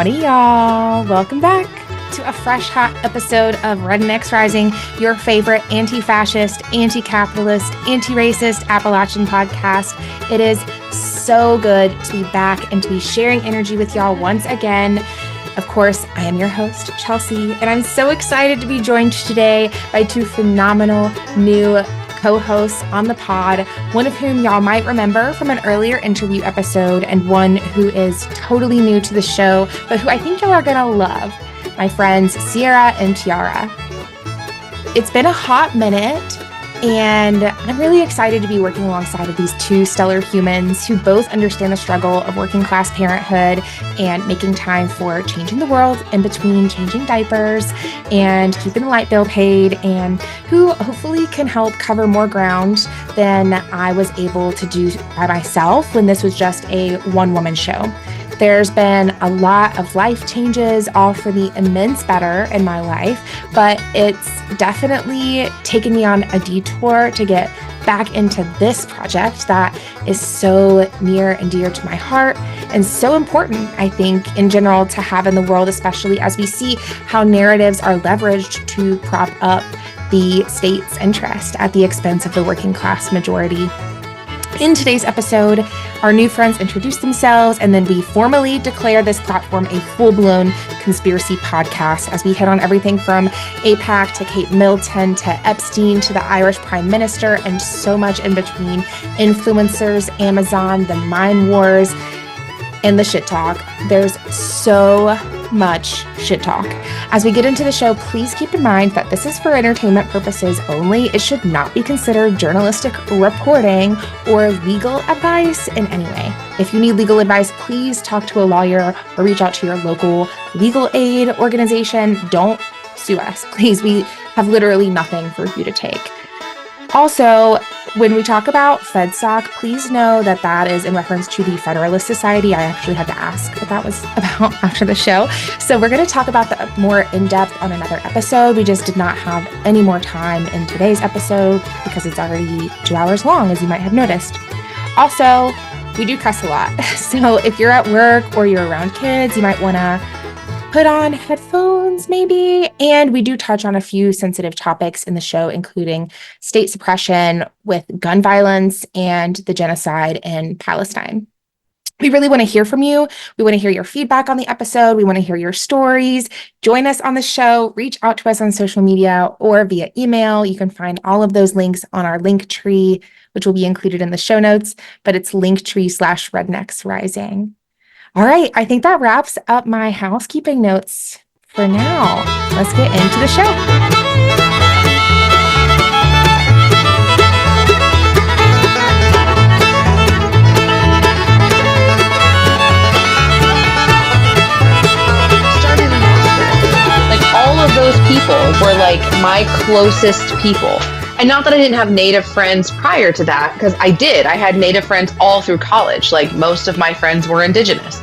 Howdy, y'all. Welcome back to a fresh, hot episode of Rednecks Rising, your favorite anti-fascist, anti-capitalist, anti-racist Appalachian podcast. It is so good to be back and to be sharing energy with y'all once again. Of course, I am your host, Chelsea, and I'm so excited to be joined today by two phenomenal new co-hosts on the pod, one of whom y'all might remember from an earlier interview episode, and one who is totally new to the show, but who I think y'all are gonna love, my friends Tiara and Tiara. It's been a hot minute, and I'm really excited to be working alongside of these two stellar humans who both understand the struggle of working class parenthood and making time for changing the world in between changing diapers and keeping the light bill paid, and who hopefully can help cover more ground than I was able to do by myself when this was just a one-woman show. There's been a lot of life changes, all for the immense better in my life, but it's definitely taken me on a detour to get back into this project that is so near and dear to my heart and so important, I think, in general to have in the world, especially as we see how narratives are leveraged to prop up the state's interest at the expense of the working class majority. In today's episode, our new friends introduce themselves, and then we formally declare this platform a full-blown conspiracy podcast as we hit on everything from AIPAC to Kate Middleton to Epstein to the Irish Prime Minister and so much in between. Influencers, Amazon, the mine wars, and the shit talk. There's so much shit talk. As we get into the show, please keep in mind that this is for entertainment purposes only. It should not be considered journalistic reporting or legal advice in any way. If you need legal advice, please talk to a lawyer or reach out to your local legal aid organization. Don't sue us, please. We have literally nothing for you to take. Also, when we talk about FedSoc, please know that that is in reference to the Federalist Society. I actually had to ask what that was about after the show. So we're going to talk about that more in depth on another episode. We just did not have any more time in today's episode because it's already 2 hours long, as you might have noticed. Also, we do cuss a lot. So if you're at work or you're around kids, you might want to put on headphones maybe. And we do touch on a few sensitive topics in the show, including state suppression with gun violence and the genocide in Palestine. We really want to hear from you. We want to hear your feedback on the episode. We want to hear your stories. Join us on the show. Reach out to us on social media or via email. You can find all of those links on our link tree, which will be included in the show notes, but it's linktree/Rednecks Rising. All right, I think that wraps up my housekeeping notes for now. Let's get into the show. Like all of those people were like my closest people. And not that I didn't have Native friends prior to that, because I did. I had Native friends all through college. Like most of my friends were Indigenous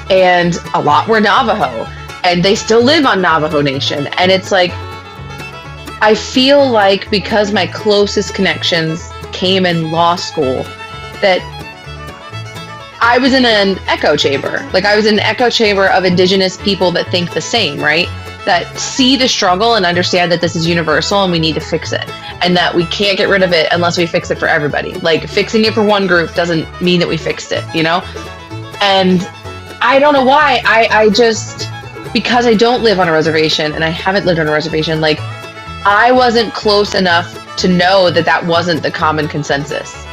and a lot were Navajo, and they still live on Navajo Nation. And it's like, I feel like because my closest connections came in law school, that I was in an echo chamber. Like I was in an echo chamber of Indigenous people that think the same, right? That see the struggle and understand that this is universal and we need to fix it, and that we can't get rid of it unless we fix it for everybody. Like fixing it for one group doesn't mean that we fixed it, you know? And I don't know why, I just, because I don't live on a reservation and I haven't lived on a reservation, like I wasn't close enough to know that that wasn't the common consensus.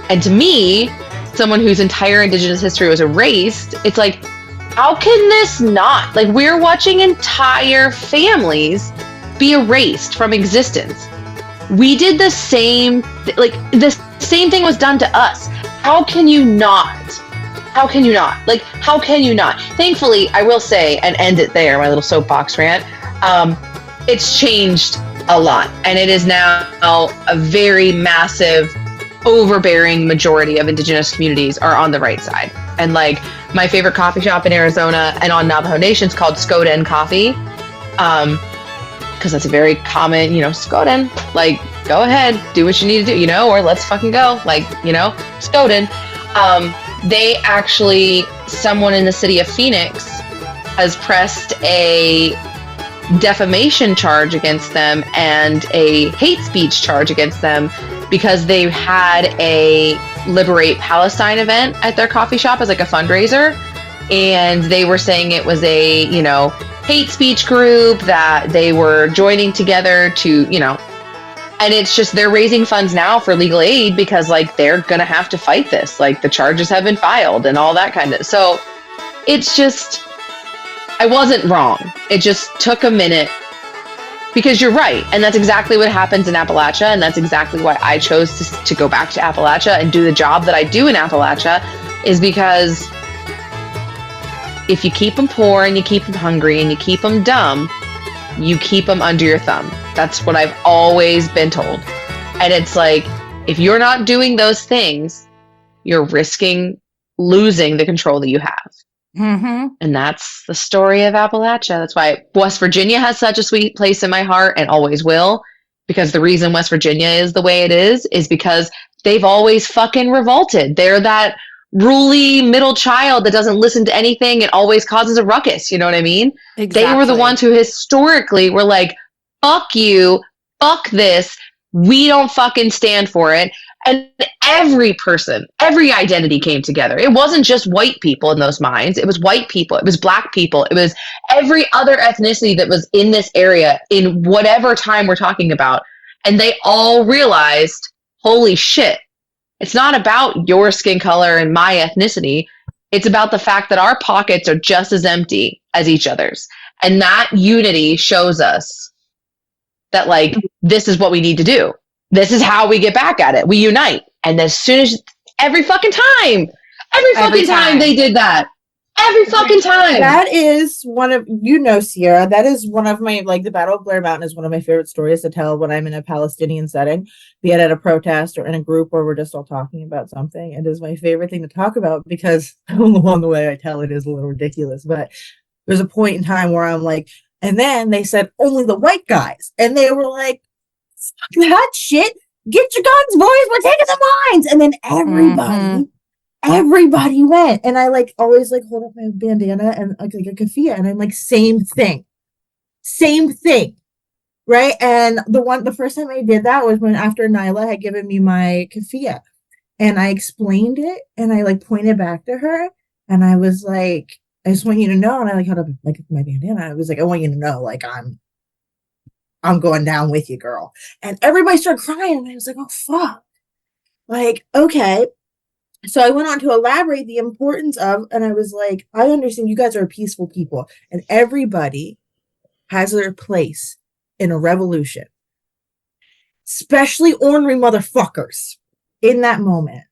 And to me, someone whose entire Indigenous history was erased, it's like, how can this not? Like, we're watching entire families be erased from existence. We did the same, like, the same thing was done to us. How can you not? How can you not? Like, how can you not? Thankfully, I will say, and end it there, my little soapbox rant, it's changed a lot. And it is now a very massive, overbearing majority of Indigenous communities are on the right side. And like, my favorite coffee shop in Arizona and on Navajo Nation is called Skoden Coffee. Because that's a very common, Skoden, like, go ahead, do what you need to do, or let's fucking go, like, Skoden. They actually, someone in the city of Phoenix has pressed a defamation charge against them and a hate speech charge against them because they had a Liberate Palestine event at their coffee shop as like a fundraiser. And they were saying it was a, hate speech group that they were joining together to, and it's just they're raising funds now for legal aid because like they're going to have to fight this. Like the charges have been filed and all that kind of. So it's just, I wasn't wrong. It just took a minute because you're right. And that's exactly what happens in Appalachia. And that's exactly why I chose to go back to Appalachia and do the job that I do in Appalachia is because if you keep them poor and you keep them hungry and you keep them dumb, you keep them under your thumb. That's what I've always been told. And it's like, if you're not doing those things, you're risking losing the control that you have. Mm-hmm. And that's the story of Appalachia. That's why West Virginia has such a sweet place in my heart and always will. Because the reason West Virginia is the way it is because they've always fucking revolted. They're that ruly middle child that doesn't listen to anything and always causes a ruckus. You know what I mean? Exactly. They were the ones who historically were like, fuck you, fuck this. We don't fucking stand for it. And every person, every identity came together. It wasn't just white people in those minds. It was white people. It was black people. It was every other ethnicity that was in this area in whatever time we're talking about. And they all realized, holy shit, it's not about your skin color and my ethnicity. It's about the fact that our pockets are just as empty as each other's. And that unity shows us that, like, this is what we need to do. This is how we get back at it. We unite. And as soon as every fucking time they did that. Every fucking time. That is one of, Sierra, that is one of my, like, the Battle of Blair Mountain is one of my favorite stories to tell when I'm in a Palestinian setting, be it at a protest or in a group where we're just all talking about something. It is my favorite thing to talk about because along the way I tell it is a little ridiculous, but there's a point in time where I'm like, and then they said only the white guys. And they were like, fuck that shit. Get your guns, boys. We're taking the mines. And then everybody went. And I like always like hold up my bandana and like a keffiyeh. And I'm like, same thing. Right. And the first time I did that was when after Nyla had given me my keffiyeh. And I explained it and I like pointed back to her. And I was like, I just want you to know. And I like held up like my bandana. I was like, I want you to know, like, I'm going down with you, girl. And everybody started crying. And I was like, oh, fuck. Like, okay. So I went on to elaborate the importance of, and I was like, I understand you guys are a peaceful people. And everybody has their place in a revolution. Especially ornery motherfuckers in that moment.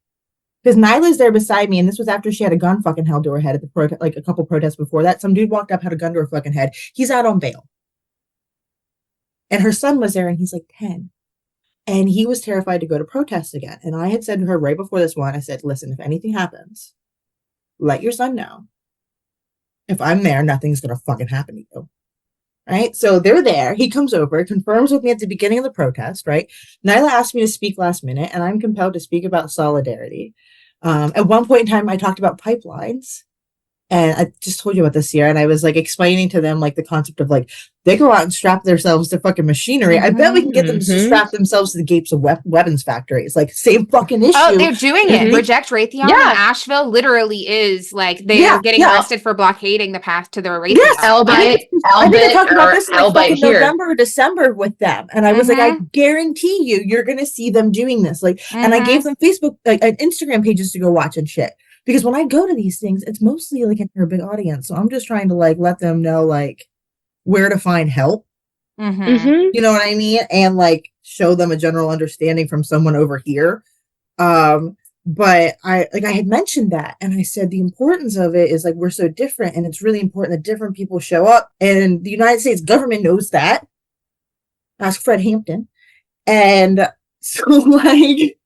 Because Nyla's there beside me, and this was after she had a gun fucking held to her head at the like a couple protests before that. Some dude walked up, had a gun to her fucking head. He's out on bail. And her son was there, and he's like 10. And he was terrified to go to protest again. And I had said to her right before this one, I said, listen, if anything happens, let your son know. If I'm there, nothing's going to fucking happen to you. Right? So they're there. He comes over, confirms with me at the beginning of the protest, right? Nyla asked me to speak last minute, and I'm compelled to speak about solidarity. At one point in time, I talked about pipelines. And I just told you about this year, and I was like explaining to them like the concept of like they go out and strap themselves to fucking machinery. I bet we can get them to strap themselves to the gates of weapons factories. Like same fucking issue. Oh, they're doing it. Reject Raytheon in Asheville literally is like they are getting arrested for blockading the path to the Raytheon. Yes, I think I talked about this in like fucking November or December with them, and I was like, I guarantee you're gonna see them doing this. Like, and I gave them Facebook, like, Instagram pages to go watch and shit. Because when I go to these things, it's mostly like an urban audience. So I'm just trying to like let them know like where to find help. You know what I mean? And like show them a general understanding from someone over here. But I had mentioned that, and I said the importance of it is like we're so different, and it's really important that different people show up. And the United States government knows that. Ask Fred Hampton. And so like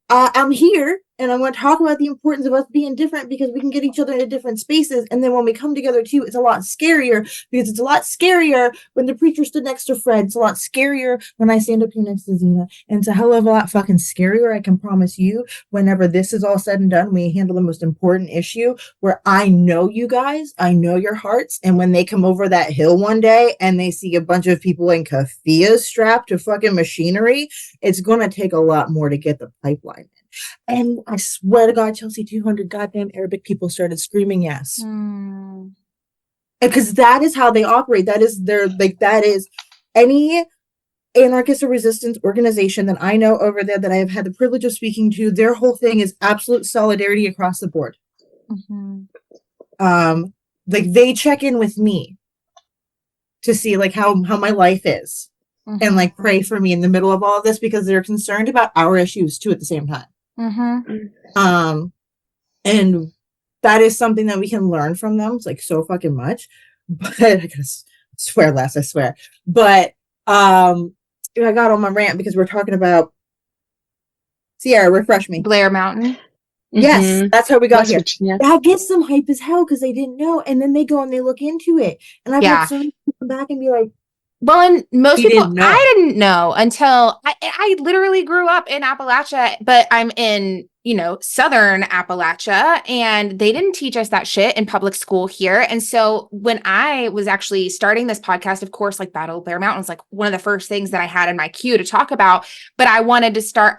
I'm here. And I want to talk about the importance of us being different because we can get each other into different spaces. And then when we come together too, it's a lot scarier because it's a lot scarier when the preacher stood next to Fred. It's a lot scarier when I stand up here next to Zena. And it's a hell of a lot fucking scarier, I can promise you, whenever this is all said and done, we handle the most important issue where I know you guys, I know your hearts. And when they come over that hill one day and they see a bunch of people in keffiyehs strapped to fucking machinery, it's going to take a lot more to get the pipeline in. And I swear to God, Chelsea, 200 goddamn Arabic people started screaming yes. Because that is how they operate. That is that is any anarchist or resistance organization that I know over there that I have had the privilege of speaking to. Their whole thing is absolute solidarity across the board. Like they check in with me to see like how my life is and like pray for me in the middle of all of this because they're concerned about our issues too at the same time. And that is something that we can learn from them. It's like so fucking much. But I gotta swear less, I swear. But I got on my rant because we're talking about Tiara, refresh me. Blair Mountain. Yes, that's how we got West here. Virginia. That gets them hype as hell because they didn't know. And then they go and they look into it. And I've had so many people come back and be like, well, and most We people, didn't know. I didn't know until I literally grew up in Appalachia, but I'm in, Southern Appalachia, and they didn't teach us that shit in public school here. And so when I was actually starting this podcast, of course, like Battle of Blair Mountain was like one of the first things that I had in my queue to talk about, but I wanted to start,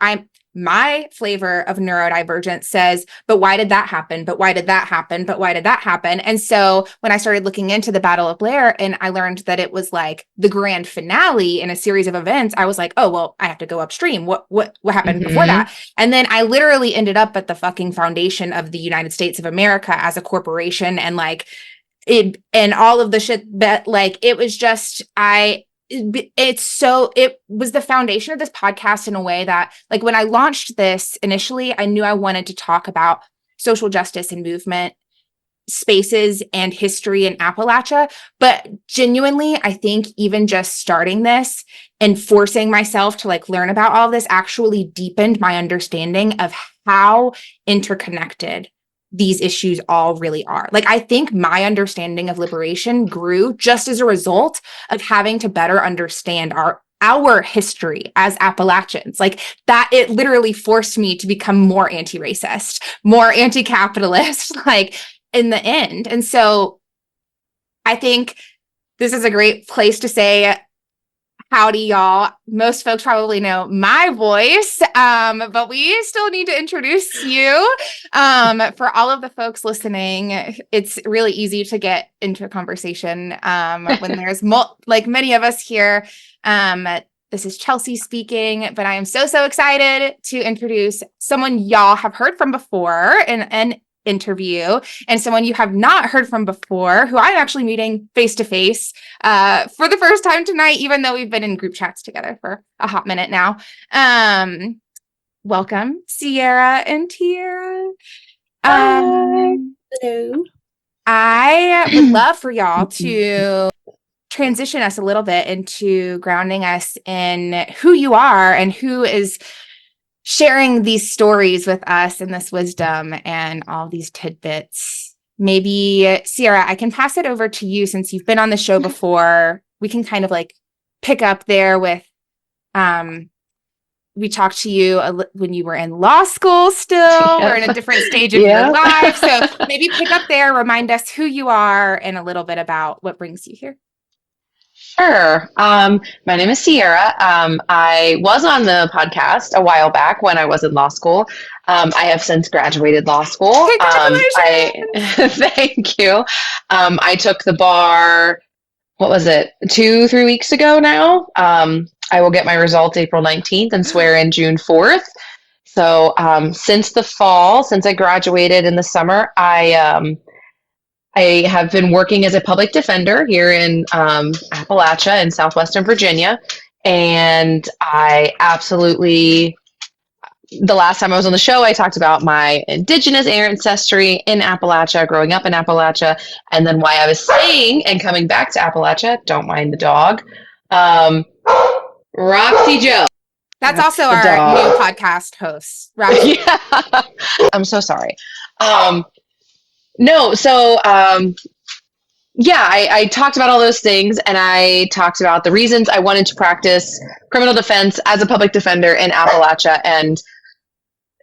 my flavor of neurodivergence says, but why did that happen? But why did that happen? But why did that happen? And so when I started looking into the Battle of Blair and I learned that it was like the grand finale in a series of events, I was like, oh, well, I have to go upstream. What happened before that? And then I literally ended up at the fucking foundation of the United States of America as a corporation and like it and all of the shit that like, it was just, it was the foundation of this podcast in a way that like when I launched this initially, I knew I wanted to talk about social justice and movement spaces and history in Appalachia. But genuinely, I think even just starting this and forcing myself to like learn about all of this actually deepened my understanding of how interconnected these issues all really are. Like, I think my understanding of liberation grew just as a result of having to better understand our history as Appalachians. Like that, it literally forced me to become more anti-racist, more anti-capitalist, like in the end. And so I think this is a great place to say, howdy, y'all. Most folks probably know my voice, but we still need to introduce you. For all of the folks listening, it's really easy to get into a conversation when there's like many of us here. This is Chelsea speaking, but I am so excited to introduce someone y'all have heard from before in an interview and someone you have not heard from before who I'm actually meeting face to face for the first time tonight, even though we've been in group chats together for a hot minute now. Welcome, Sierra and Tiara. hello. I would love for y'all to transition us a little bit into grounding us in who you are and who is sharing these stories with us and this wisdom and all these tidbits. Maybe, Sierra, I can pass it over to you since you've been on the show before. We can kind of like pick up there with, we talked to you when you were in law school still, or in a different stage of your life. So maybe pick up there, remind us who you are and a little bit about what brings you here. Sure. My name is Sierra. I was on the podcast a while back when I was in law school. I have since graduated law school. Congratulations! Thank you. I took the bar, what was it, 2-3 weeks ago now? I will get my results April 19th and swear in June 4th. So since the fall, since I graduated in the summer, I have been working as a public defender here in Appalachia in southwestern Virginia. And I absolutely, the last time I was on the show, I talked about my indigenous ancestry in Appalachia, growing up in Appalachia, and then why I was staying and coming back to Appalachia. Don't mind the dog. Roxy Joe. That's also The our dog. new podcast host, right? Yeah. I'm so sorry. No, so yeah, I talked about all those things, and I talked about the reasons I wanted to practice criminal defense as a public defender in Appalachia, and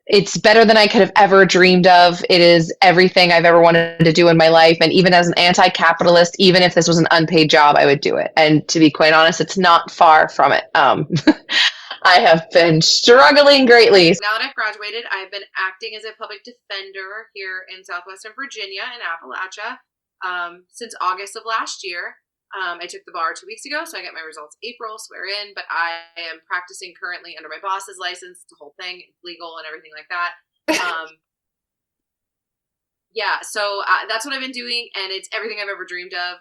it's better than I could have ever dreamed of. It is everything I've ever wanted to do in my life, and even as an anti-capitalist, even if this was an unpaid job, I would do it. And to be quite honest, it's not far from it. I have been struggling greatly. Now that I've graduated, I've been acting as a public defender here in Southwestern Virginia in Appalachia since August of last year. I took the bar 2 weeks ago, so I get my results April, swear in, but I am practicing currently under my boss's license. It's a whole thing, it's legal and everything like that. Yeah, so that's what I've been doing, and it's everything I've ever dreamed of.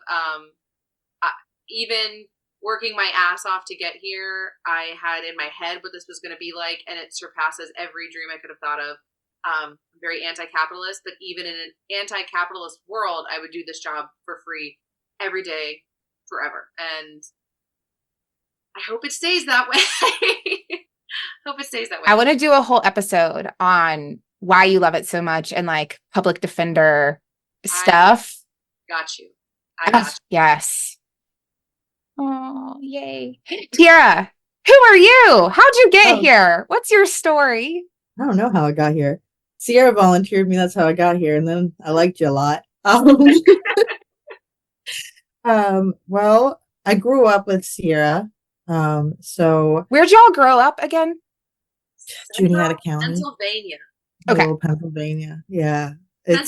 Even working my ass off to get here, I had in my head what this was going to be like, and it surpasses every dream I could have thought of. I'm very anti-capitalist, but even in an anti-capitalist world, I would do this job for free every day, forever. And I hope it stays that way. Hope it stays that way. I want to do a whole episode on why you love it so much and like public defender stuff. Got you. I got you. Yes. Oh, yay. Tiara, who are you? How'd you get here? What's your story? I don't know how I got here. Sierra volunteered me. That's how I got here. And then I liked you a lot. Well, I grew up with Sierra. So where'd y'all grow up again? Juniata County. Pennsylvania. Okay. Pennsylvania. Yeah.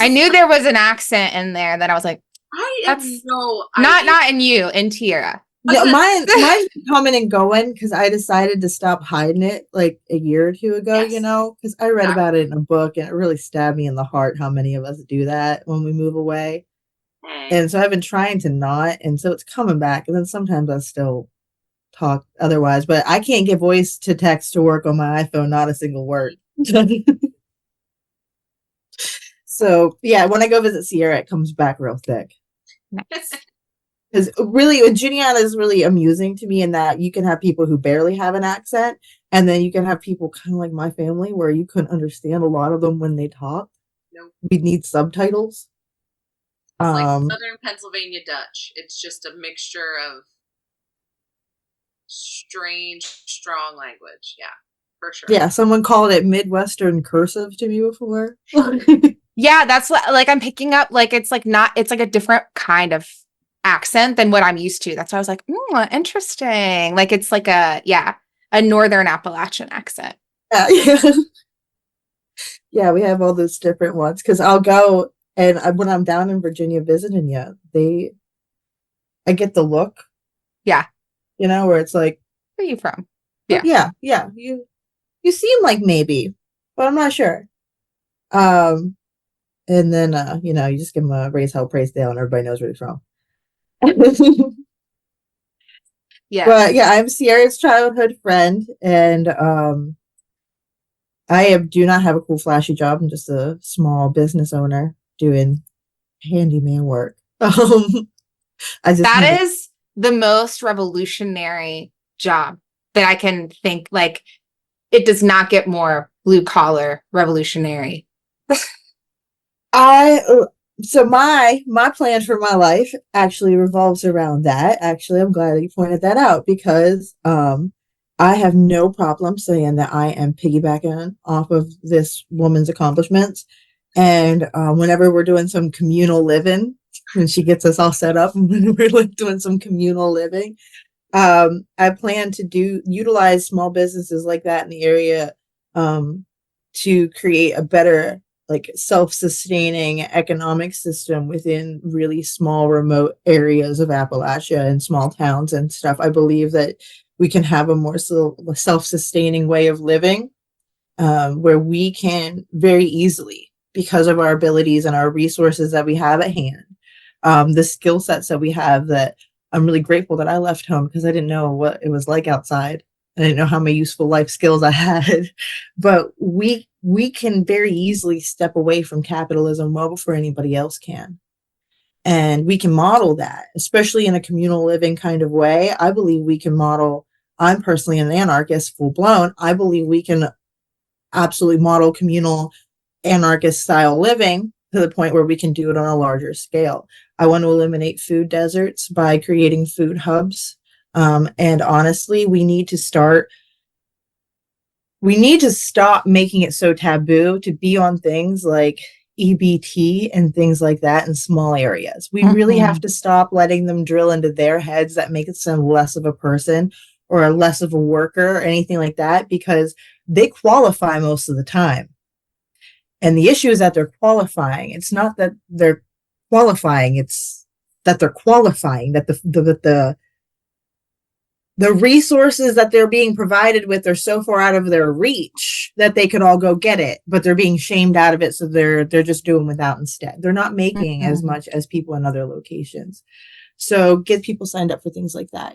I knew there was an accent in there that I was like, not in you, in Tiara. No, mine's coming and going because I decided to stop hiding it like a year or two ago, Yes. because I read about it in a book and it really stabbed me in the heart how many of us do that when we move away. And so I've been trying to not, and so it's coming back. And then sometimes I still talk otherwise, but I can't get voice to text to work on my iPhone, not a single word. So yeah, when I go visit Sierra, it comes back real thick. Nice. Because really, Juniata is really amusing to me in that you can have people who barely have an accent, and then you can have people kind of like my family where you couldn't understand a lot of them when they talk. Nope. We'd need subtitles. It's like Southern Pennsylvania Dutch. It's just a mixture of strange, strong language. Yeah, for sure. Yeah, someone called it Midwestern cursive to me before. Yeah, that's what, like, I'm picking up, like, it's like a different kind of accent than what I'm used to. That's why I was like, interesting. Like, it's like a Northern Appalachian accent. Yeah. Yeah, we have all those different ones. Because I'll go, and when I'm down in Virginia visiting you, I get the look. Yeah. Where it's like, where are you from? Yeah. Yeah. You seem like maybe, but I'm not sure. And then, you just give them a raise hell, praise Dale, and everybody knows where you're from. Yeah. But yeah, I'm Sierra's childhood friend, and I do not have a cool, flashy job. I'm just a small business owner doing handyman work. That is the most revolutionary job that I can think. Like, it does not get more blue collar revolutionary. So my plan for my life actually revolves around that. Actually, I'm glad that you pointed that out because I have no problem saying that I am piggybacking off of this woman's accomplishments. And whenever we're doing some communal living, when she gets us all set up and when we're like doing some communal living, I plan to utilize small businesses like that in the area to create a better, like, self-sustaining economic system within really small remote areas of Appalachia and small towns and stuff. I believe that we can have a more self-sustaining way of living where we can very easily, because of our abilities and our resources that we have at hand, the skill sets that we have, that I'm really grateful that I left home because I didn't know what it was like outside. I didn't know how many useful life skills I had, but we can very easily step away from capitalism well before anybody else can. And we can model that, especially in a communal living kind of way. I believe we can model I'm personally an anarchist, full blown. I believe we can absolutely model communal anarchist style living to the point where we can do it on a larger scale. I want to eliminate food deserts by creating food hubs. And honestly, we need to stop making it so taboo to be on things like EBT and things like that in small areas. We really have to stop letting them drill into their heads that makes them less of a person or less of a worker or anything like that, because they qualify most of the time. And the issue is that they're qualifying. It's not that they're qualifying, it's that they're qualifying, that the resources that they're being provided with are so far out of their reach that they could all go get it, but they're being shamed out of it. So they're just doing without instead. They're not making as much as people in other locations. So get people signed up for things like that,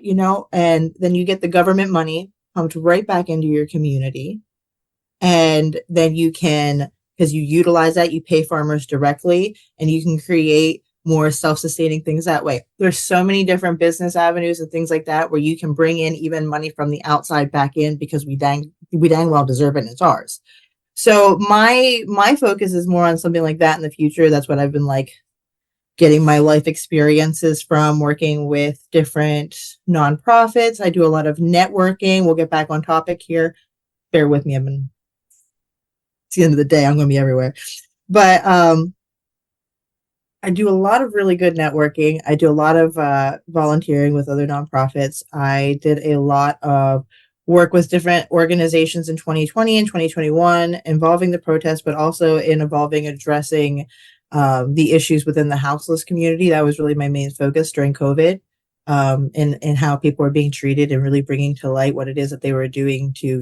and then you get the government money pumped right back into your community. And then you can, because you utilize that, you pay farmers directly, and you can create more self-sustaining things that way. There's so many different business avenues and things like that where you can bring in even money from the outside back in, because we dang well deserve it and it's ours. So my focus is more on something like that in the future. That's what I've been getting my life experiences from, working with different nonprofits. I do a lot of networking. We'll get back on topic here. Bear with me. It's the end of the day. I'm going to be everywhere. But I do a lot of really good networking. I do a lot of volunteering with other nonprofits. I did a lot of work with different organizations in 2020 and 2021 involving the protest, but also involving addressing the issues within the houseless community. That was really my main focus during COVID, and how people were being treated, and really bringing to light what it is that they were doing to,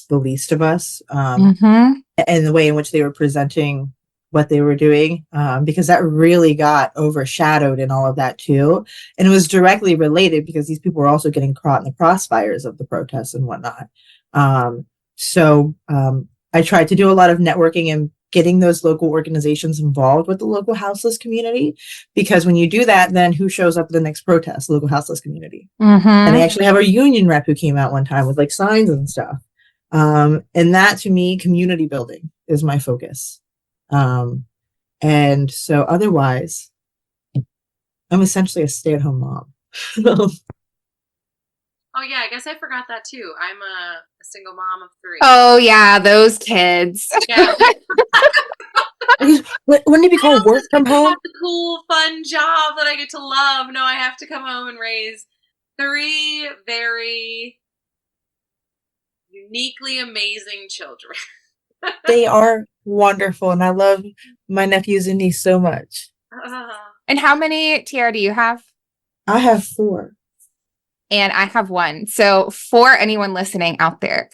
the least of us, and the way in which they were presenting what they were doing, because that really got overshadowed in all of that too. And it was directly related because these people were also getting caught in the crossfires of the protests and whatnot. So I tried to do a lot of networking and getting those local organizations involved with the local houseless community, because when you do that, then who shows up at the next protest? Local houseless community. And they actually have a union rep who came out one time with signs and stuff. And that, to me, community building is my focus. And so otherwise, I'm essentially a stay-at-home mom. Oh yeah, I guess I forgot that too. I'm a single mom of 3. Oh yeah, those kids. Yeah. Wouldn't it be called work from home? The cool, fun job that I get to love. No, I have to come home and raise 3 very uniquely amazing children. They are wonderful, and I love my nephews and niece so much. And how many, Tiara, do you have? I have 4. And I have 1. So for anyone listening out there,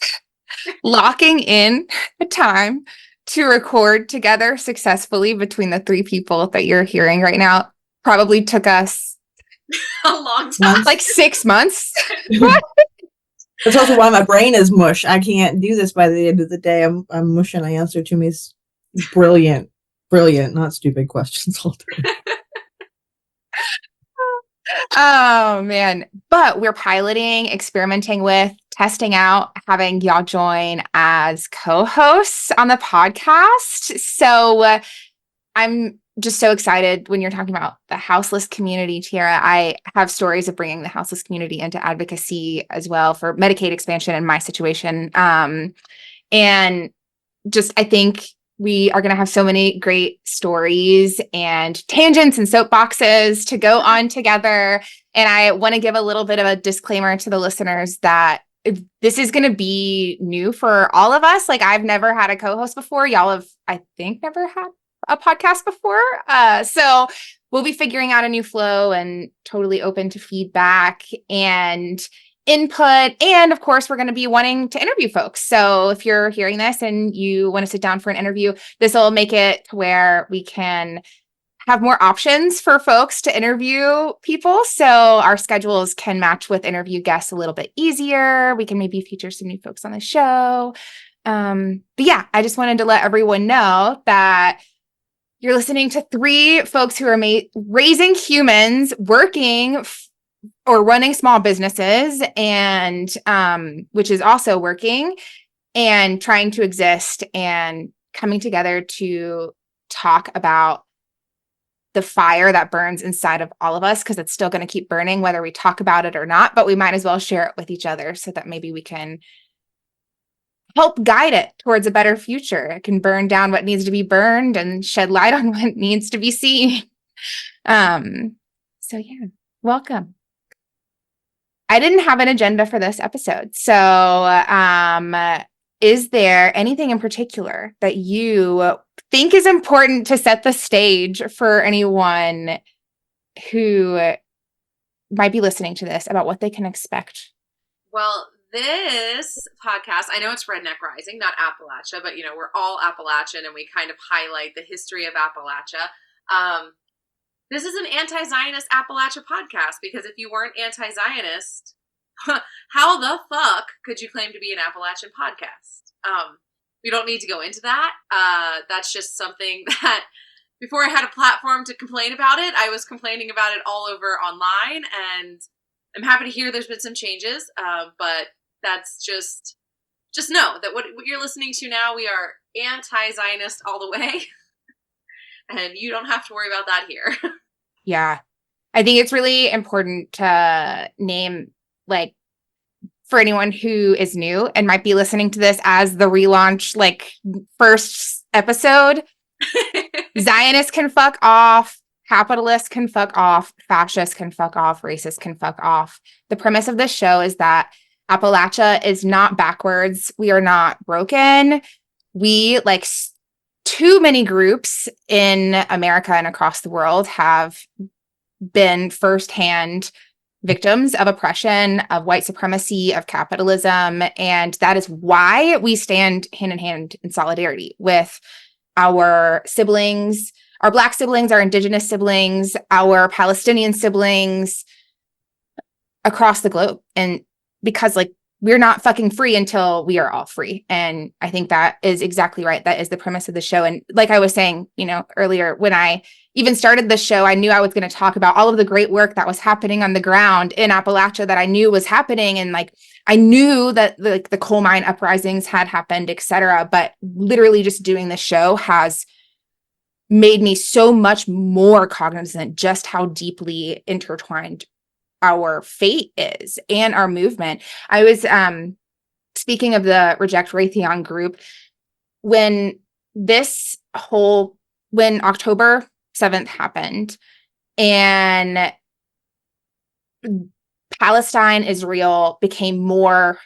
locking in a time to record together successfully between the 3 people that you're hearing right now probably took us a long time, 6 months. That's also why my brain is mush. I can't do this by the end of the day. I'm mush, and I answer to me brilliant, not stupid questions all the time. Oh man. But we're piloting, experimenting with, testing out, having y'all join as co-hosts on the podcast. So I'm just so excited when you're talking about the houseless community, Tiara. I have stories of bringing the houseless community into advocacy as well for Medicaid expansion in my situation. And just, I think we are going to have so many great stories and tangents and soapboxes to go on together. And I want to give a little bit of a disclaimer to the listeners that this is going to be new for all of us. I've never had a co-host before. Y'all have, I think, never had a podcast before. So we'll be figuring out a new flow, and totally open to feedback and input. And of course, we're going to be wanting to interview folks. So if you're hearing this and you want to sit down for an interview, this will make it to where we can have more options for folks to interview people. So our schedules can match with interview guests a little bit easier. We can maybe feature some new folks on the show. But yeah, I just wanted to let everyone know that you're listening to 3 folks who are raising humans, working or running small businesses, and which is also working, and trying to exist and coming together to talk about the fire that burns inside of all of us, because it's still going to keep burning whether we talk about it or not, but we might as well share it with each other so that maybe we can help guide it towards a better future. It can burn down what needs to be burned and shed light on what needs to be seen. So yeah, welcome. I didn't have an agenda for this episode. So is there anything in particular that you think is important to set the stage for anyone who might be listening to this about what they can expect? Well, this podcast, I know it's Redneck Rising, not Appalachia, but we're all Appalachian and we kind of highlight the history of Appalachia. This is an anti-Zionist Appalachia podcast, because if you weren't anti-Zionist, how the fuck could you claim to be an Appalachian podcast? We don't need to go into that. That's just something that before I had a platform to complain about it, I was complaining about it all over online, and I'm happy to hear there's been some changes, but that's just know that what you're listening to now, we are anti-Zionist all the way. And you don't have to worry about that here. Yeah. I think it's really important to name, like, for anyone who is new and might be listening to this as the relaunch, like, first episode, Zionists can fuck off, capitalists can fuck off, fascists can fuck off, racists can fuck off. The premise of this show is that Appalachia is not backwards. We are not broken. We, like, too many groups in America and across the world have been firsthand victims of oppression, of white supremacy, of capitalism. And that is why we stand hand in hand in solidarity with our siblings, our Black siblings, our Indigenous siblings, our Palestinian siblings across the globe. And because, like, we're not fucking free until we are all free. And I think that is exactly right. That is the premise of the show. And like I was saying, earlier, when I even started the show, I knew I was going to talk about all of the great work that was happening on the ground in Appalachia that I knew was happening. And, like, I knew that the coal mine uprisings had happened, et cetera. But literally just doing the show has made me so much more cognizant just how deeply intertwined our fate is and our movement. I was speaking of the Reject Raytheon group, when October 7th happened and Palestine, Israel became more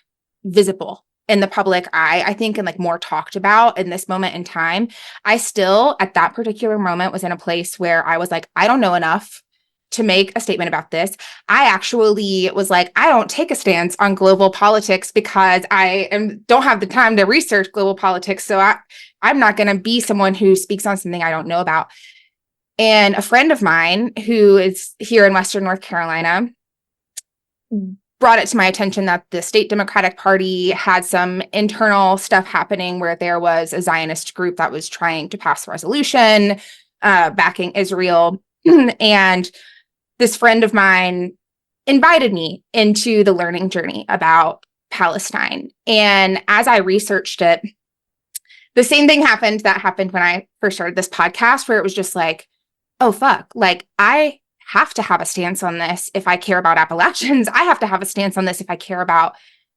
visible in the public eye, I think, and, like, more talked about in this moment in time, I still, at that particular moment, was in a place where I was like, I don't know enough to make a statement about this. I actually was like, I don't take a stance on global politics because don't have the time to research global politics. So I'm not going to be someone who speaks on something I don't know about. And a friend of mine who is here in Western North Carolina brought it to my attention that the state Democratic Party had some internal stuff happening where there was a Zionist group that was trying to pass a resolution backing Israel. And this friend of mine invited me into the learning journey about Palestine. And as I researched it, the same thing happened that happened when I first started this podcast, where it was just like, oh, fuck, like, I have to have a stance on this if I care about Appalachians. I have to have a stance on this if I care about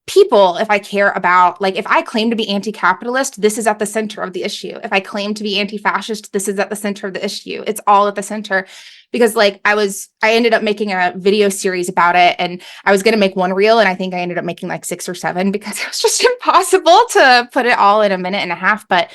people, if I care about, like, if I claim to be anti-capitalist, this is at the center of the issue. If I claim to be anti-fascist, this is at the center of the issue. It's all at the center. Because, like, I ended up making a video series about it, and I was going to make one reel, and I think I ended up making like 6 or 7 because it was just impossible to put it all in a minute and a half. But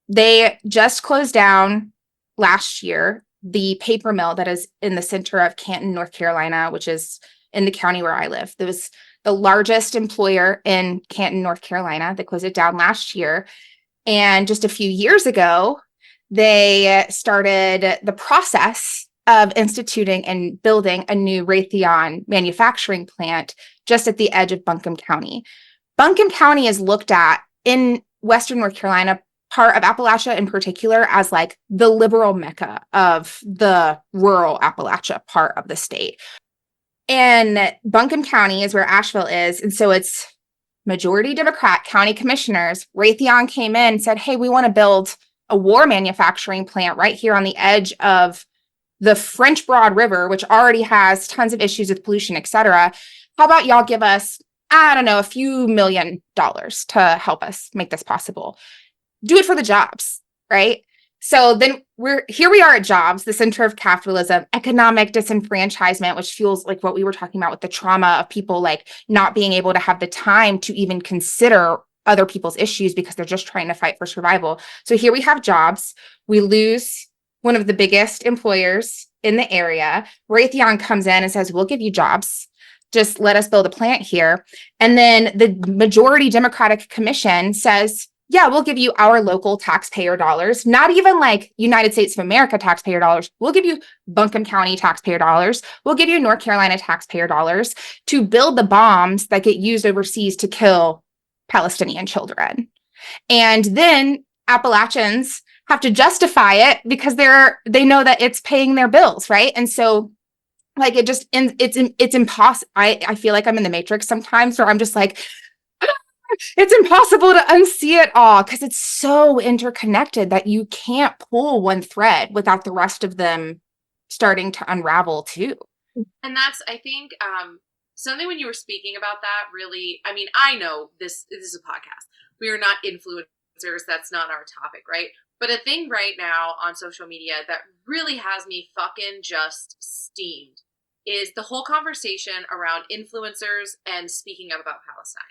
they just closed down last year the paper mill that is in the center of Canton, North Carolina, which is in the county where I live. It was the largest employer in Canton, North Carolina. They closed it down last year. And just a few years ago, they started the process of instituting and building a new Raytheon manufacturing plant just at the edge of Buncombe County. Buncombe County is looked at in Western North Carolina, part of Appalachia in particular, as like the liberal mecca of the rural Appalachia part of the state. And Buncombe County is where Asheville is. And so it's majority Democrat county commissioners. Raytheon came in and said, hey, we want to build a war manufacturing plant right here on the edge of the French Broad River, which already has tons of issues with pollution, et cetera. How about y'all give us, I don't know, a few $1 million to help us make this possible? Do it for the jobs, right? So then we are at jobs, the center of capitalism, economic disenfranchisement, which feels like what we were talking about with the trauma of people like not being able to have the time to even consider other people's issues because they're just trying to fight for survival. So here we have jobs. We lose one of the biggest employers in the area. Raytheon comes in and says, we'll give you jobs. Just let us build a plant here. And then the majority Democratic Commission says, yeah, we'll give you our local taxpayer dollars, not even like United States of America taxpayer dollars. We'll give you Buncombe County taxpayer dollars. We'll give you North Carolina taxpayer dollars to build the bombs that get used overseas to kill Palestinian children. And then Appalachians have to justify it because they know that it's paying their bills, right? And so like it's impossible. I feel like I'm in the Matrix sometimes where I'm just like, it's impossible to unsee it all because it's so interconnected that you can't pull one thread without the rest of them starting to unravel too. And that's, I think, something when you were speaking about that really, I mean, I know this is a podcast. We are not influencers. That's not our topic, right? But a thing right now on social media that really has me fucking just steamed is the whole conversation around influencers and speaking up about Palestine.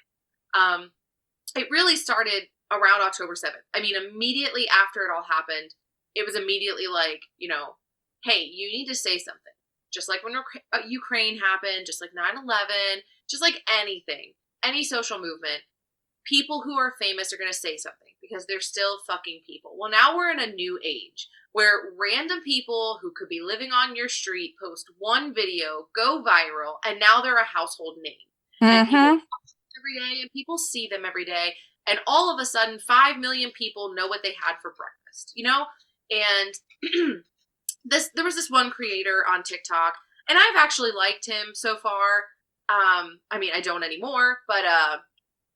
It really started around October 7th. I mean, immediately after it all happened, it was immediately like, you know, hey, you need to say something. Just like when Ukraine happened, just like 9/11, just like anything, any social movement, people who are famous are going to say something because they're still fucking people. Well, now we're in a new age where random people who could be living on your street post one video, go viral, and now they're a household name. And people every day and people see them every day. And all of a sudden, 5 million people know what they had for breakfast, you know? And there was this one creator on TikTok, and I've actually liked him so far. I mean, I don't anymore, but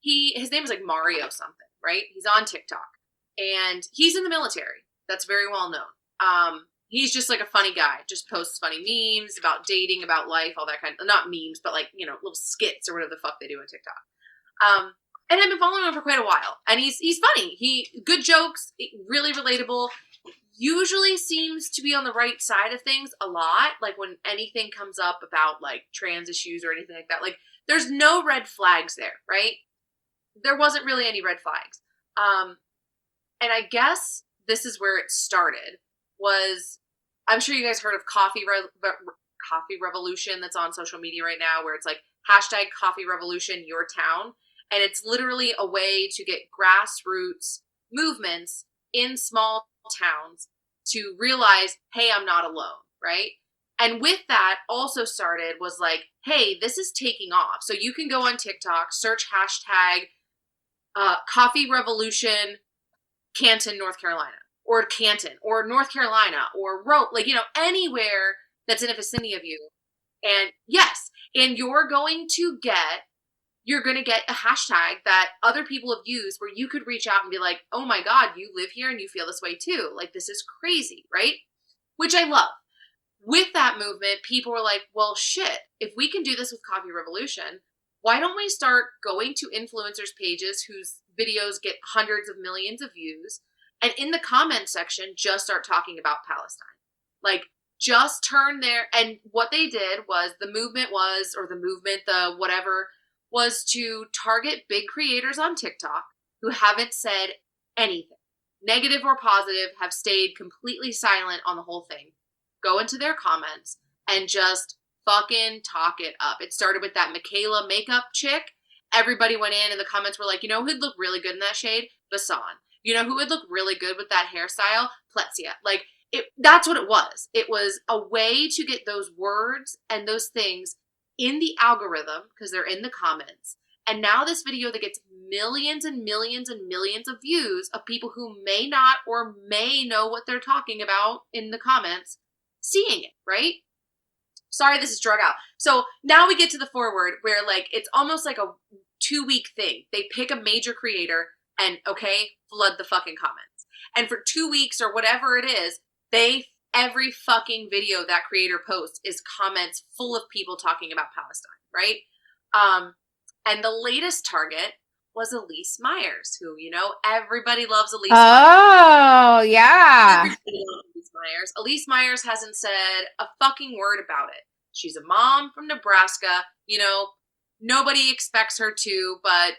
his name is like Mario something, right? He's on TikTok, and he's in the military. That's very well known. He's just like a funny guy, just posts funny memes about dating, about life, all that kind of, not memes, but like, you know, little skits or whatever the fuck they do on TikTok. And I've been following him for quite a while, and he's funny. Good jokes, really relatable. Usually seems to be on the right side of things a lot. Like when anything comes up about like trans issues or anything like that, like there's no red flags there, right? There wasn't really any red flags. And I guess this is where it started. I'm sure you guys heard of coffee revolution that's on social media right now, where it's like hashtag coffee revolution your town. And it's literally a way to get grassroots movements in small towns to realize, hey, I'm not alone, right? And with that also started was like, hey, this is taking off. So you can go on TikTok, search hashtag coffee revolution Canton, North Carolina, or Canton, or North Carolina, or like, you know, anywhere that's in a vicinity of you. And yes, and you're going to get a hashtag that other people have used where you could reach out and be like, oh my God, you live here and you feel this way too. Like, this is crazy, right? Which I love. With that movement, people were like, well, shit, if we can do this with Coffee Revolution, why don't we start going to influencers' pages whose videos get hundreds of millions of views, and in the comment section, just start talking about Palestine? Like, just turn there. And what they did was the whatever was to target big creators on TikTok who haven't said anything, negative or positive, have stayed completely silent on the whole thing. Go into their comments and just fucking talk it up. It started with that Michaela makeup chick. Everybody went in and the comments were like, you know who'd look really good in that shade? Basan. You know who would look really good with that hairstyle? Pletzia. Like, that's what it was. It was a way to get those words and those things in the algorithm because they're in the comments. And now this video that gets millions and millions and millions of views of people who may not or may know what they're talking about in the comments, seeing it, right? Sorry, this is drug out. So now we get to the forward where like it's almost like a 2-week thing. They pick a major creator and flood the fucking comments. And for 2 weeks or whatever it is, every fucking video that creator posts is comments full of people talking about Palestine, right? And the latest target was Elise Myers, who, everybody loves Elise Myers. Oh, yeah. Everybody loves Elise Myers. Elise Myers hasn't said a fucking word about it. She's a mom from Nebraska. Nobody expects her to, but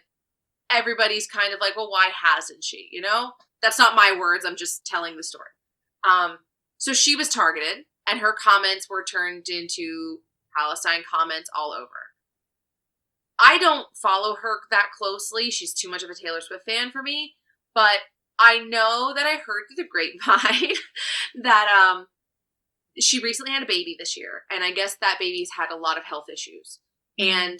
everybody's kind of like, well, why hasn't she? That's not my words. I'm just telling the story. So she was targeted, and her comments were turned into Palestine comments all over. I don't follow her that closely. She's too much of a Taylor Swift fan for me. But I know that I heard through the grapevine that she recently had a baby this year. And I guess that baby's had a lot of health issues. Mm-hmm. And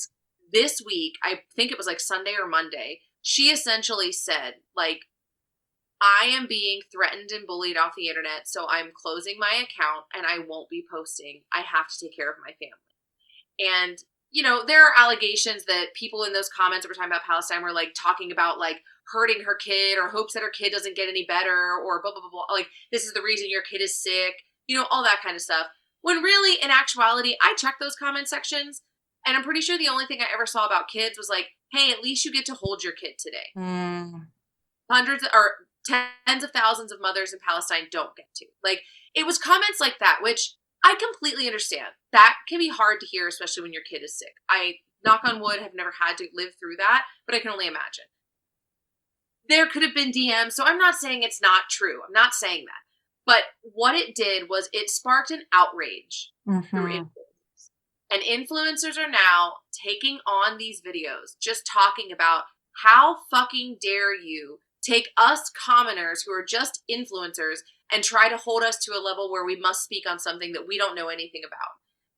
this week, I think it was like Sunday or Monday, she essentially said, like, I am being threatened and bullied off the internet, so I'm closing my account and I won't be posting. I have to take care of my family. And there are allegations that people in those comments that were talking about Palestine were like talking about like hurting her kid or hopes that her kid doesn't get any better or blah, blah, blah, blah. Like, this is the reason your kid is sick, all that kind of stuff. When really, in actuality, I checked those comment sections and I'm pretty sure the only thing I ever saw about kids was like, hey, at least you get to hold your kid today. Hundreds or tens of thousands of mothers in Palestine don't get to. Like, it was comments like that, which I completely understand. That can be hard to hear, especially when your kid is sick. I, knock on wood, have never had to live through that, but I can only imagine. There could have been DMs, so I'm not saying it's not true. I'm not saying that. But what it did was it sparked an outrage through influencers. And influencers are now taking on these videos, just talking about how fucking dare you take us commoners who are just influencers and try to hold us to a level where we must speak on something that we don't know anything about.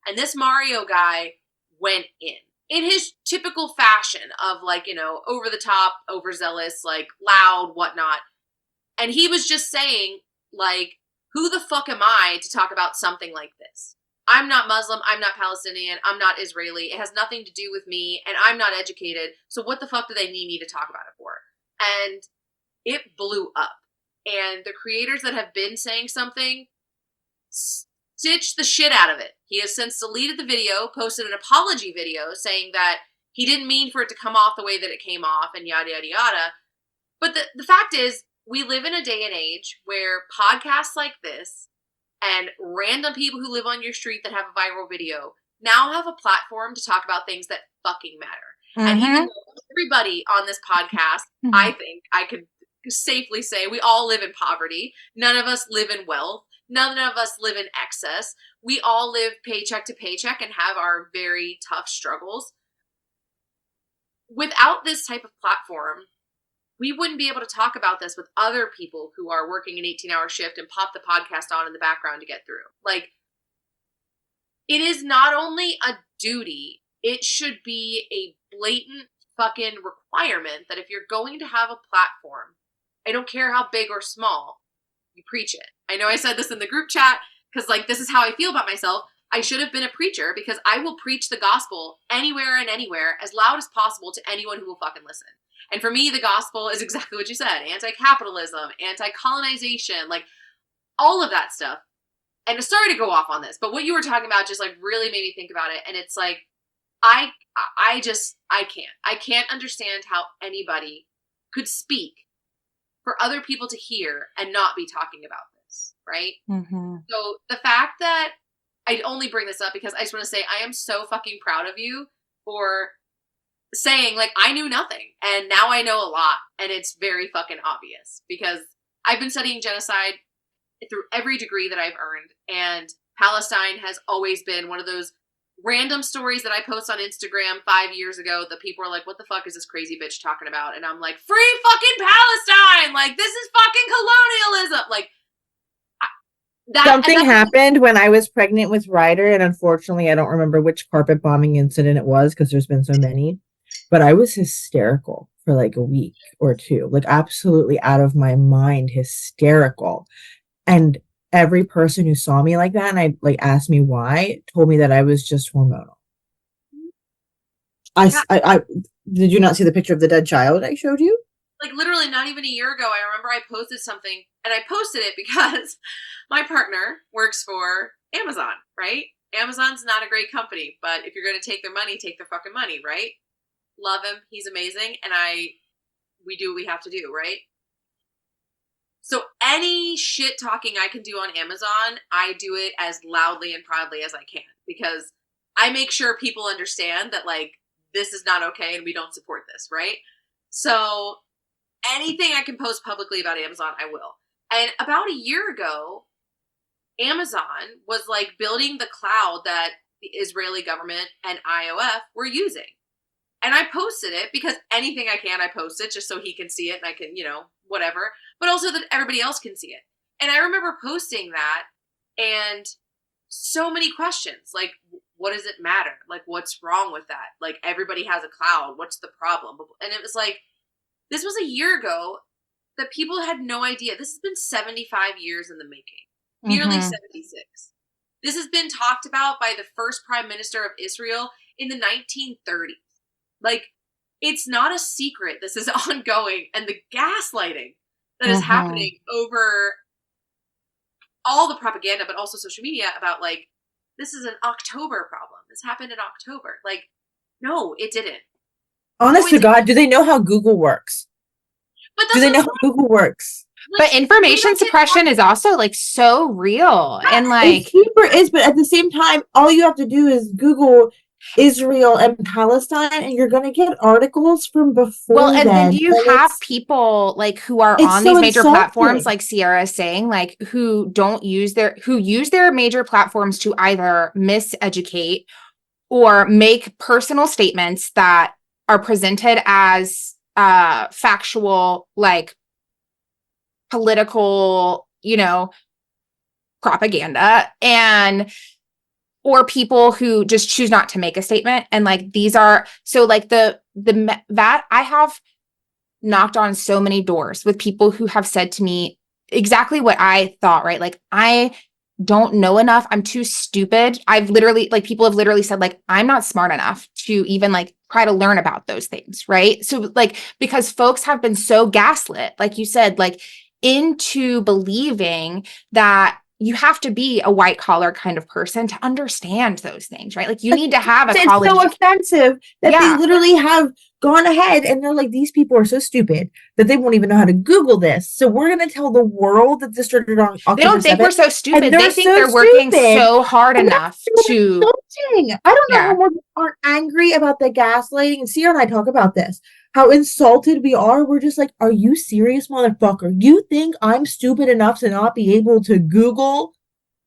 And this Mario guy went in his typical fashion of like, over the top, overzealous, like loud, whatnot. And he was just saying like, who the fuck am I to talk about something like this? I'm not Muslim. I'm not Palestinian. I'm not Israeli. It has nothing to do with me and I'm not educated. So what the fuck do they need me to talk about it for? And it blew up. And the creators that have been saying something stitched the shit out of it. He has since deleted the video, posted an apology video saying that he didn't mean for it to come off the way that it came off and yada, yada, yada. But the fact is, we live in a day and age where podcasts like this and random people who live on your street that have a viral video now have a platform to talk about things that fucking matter. And even though everybody on this podcast, I think I could safely say we all live in poverty. None of us live in wealth. None of us live in excess. We all live paycheck to paycheck and have our very tough struggles. Without this type of platform, we wouldn't be able to talk about this with other people who are working an 18-hour shift and pop the podcast on in the background to get through. Like, it is not only a duty, it should be a blatant fucking requirement that if you're going to have a platform, I don't care how big or small, you preach it. I know I said this in the group chat because, like, this is how I feel about myself. I should have been a preacher because I will preach the gospel anywhere and anywhere as loud as possible to anyone who will fucking listen. And for me, the gospel is exactly what you said. Anti-capitalism, anti-colonization, like all of that stuff. And sorry to go off on this, but what you were talking about just like really made me think about it. And it's like, I can't. I can't understand how anybody could speak for other people to hear and not be talking about this, right? So the fact that I only bring this up because I just want to say I am so fucking proud of you for saying, like, I knew nothing, and now I know a lot, and it's very fucking obvious, because I've been studying genocide through every degree that I've earned, and Palestine has always been one of those random stories that I post on Instagram 5 years ago that people are like, what the fuck is this crazy bitch talking about? And I'm like, free fucking Palestine! Like, this is fucking colonialism! Like, something happened when I was pregnant with Ryder, and unfortunately I don't remember which carpet bombing incident it was because there's been so many, but I was hysterical for like a week or two, like absolutely out of my mind hysterical. And every person who saw me like that and I like asked me why, told me that I was just hormonal. I did you not see the picture of the dead child I showed you? Like literally not even a year ago, I remember I posted something, and I posted it because my partner works for Amazon, right? Amazon's not a great company, but if you're going to take their money, take their fucking money, right? Love him. He's amazing. And we do what we have to do, right? So any shit talking I can do on Amazon, I do it as loudly and proudly as I can, because I make sure people understand that, like, this is not okay and we don't support this, right? So anything I can post publicly about Amazon, I will. And about a year ago, Amazon was like building the cloud that the Israeli government and IOF were using. And I posted it because anything I can, I post it just so he can see it and I can, whatever. But also that everybody else can see it. And I remember posting that and so many questions. Like, what does it matter? Like, what's wrong with that? Like, everybody has a cloud. What's the problem? And it was like, this was a year ago that people had no idea. This has been 75 years in the making. Nearly 76. This has been talked about by the first prime minister of Israel in the 1930s. Like, it's not a secret. This is ongoing. And the gaslighting that is happening over all the propaganda, but also social media about, like, this is an October problem. This happened in October. Like, no, it didn't. Honest to God, do they know how Google works? But do they know how Google works? Like, but information suppression is also like so real, and like it super is. But at the same time, all you have to do is Google Israel and Palestine, and you're going to get articles from before. Well, and then you have people like who are on these major platforms, like Tiara is saying, like who use their major platforms to either miseducate or make personal statements that are presented as factual, like political, propaganda, or people who just choose not to make a statement. And like, these are, so like that I have knocked on so many doors with people who have said to me exactly what I thought, right? Like, I don't know enough. I'm too stupid. People have literally said, like, I'm not smart enough to even like try to learn about those things. Right. So like, because folks have been so gaslit, like you said, like into believing that you have to be a white collar kind of person to understand those things, right? Like you need to have a college. It's so offensive that they literally have gone ahead and they're like, these people are so stupid that they won't even know how to Google this. So we're going to tell the world that this started on October 7th. They don't think we're so stupid. They think they're working so hard enough to. I don't know how more people aren't angry about the gaslighting. And Sierra and I talk about this. How insulted we are. We're just like, are you serious, motherfucker? You think I'm stupid enough to not be able to Google,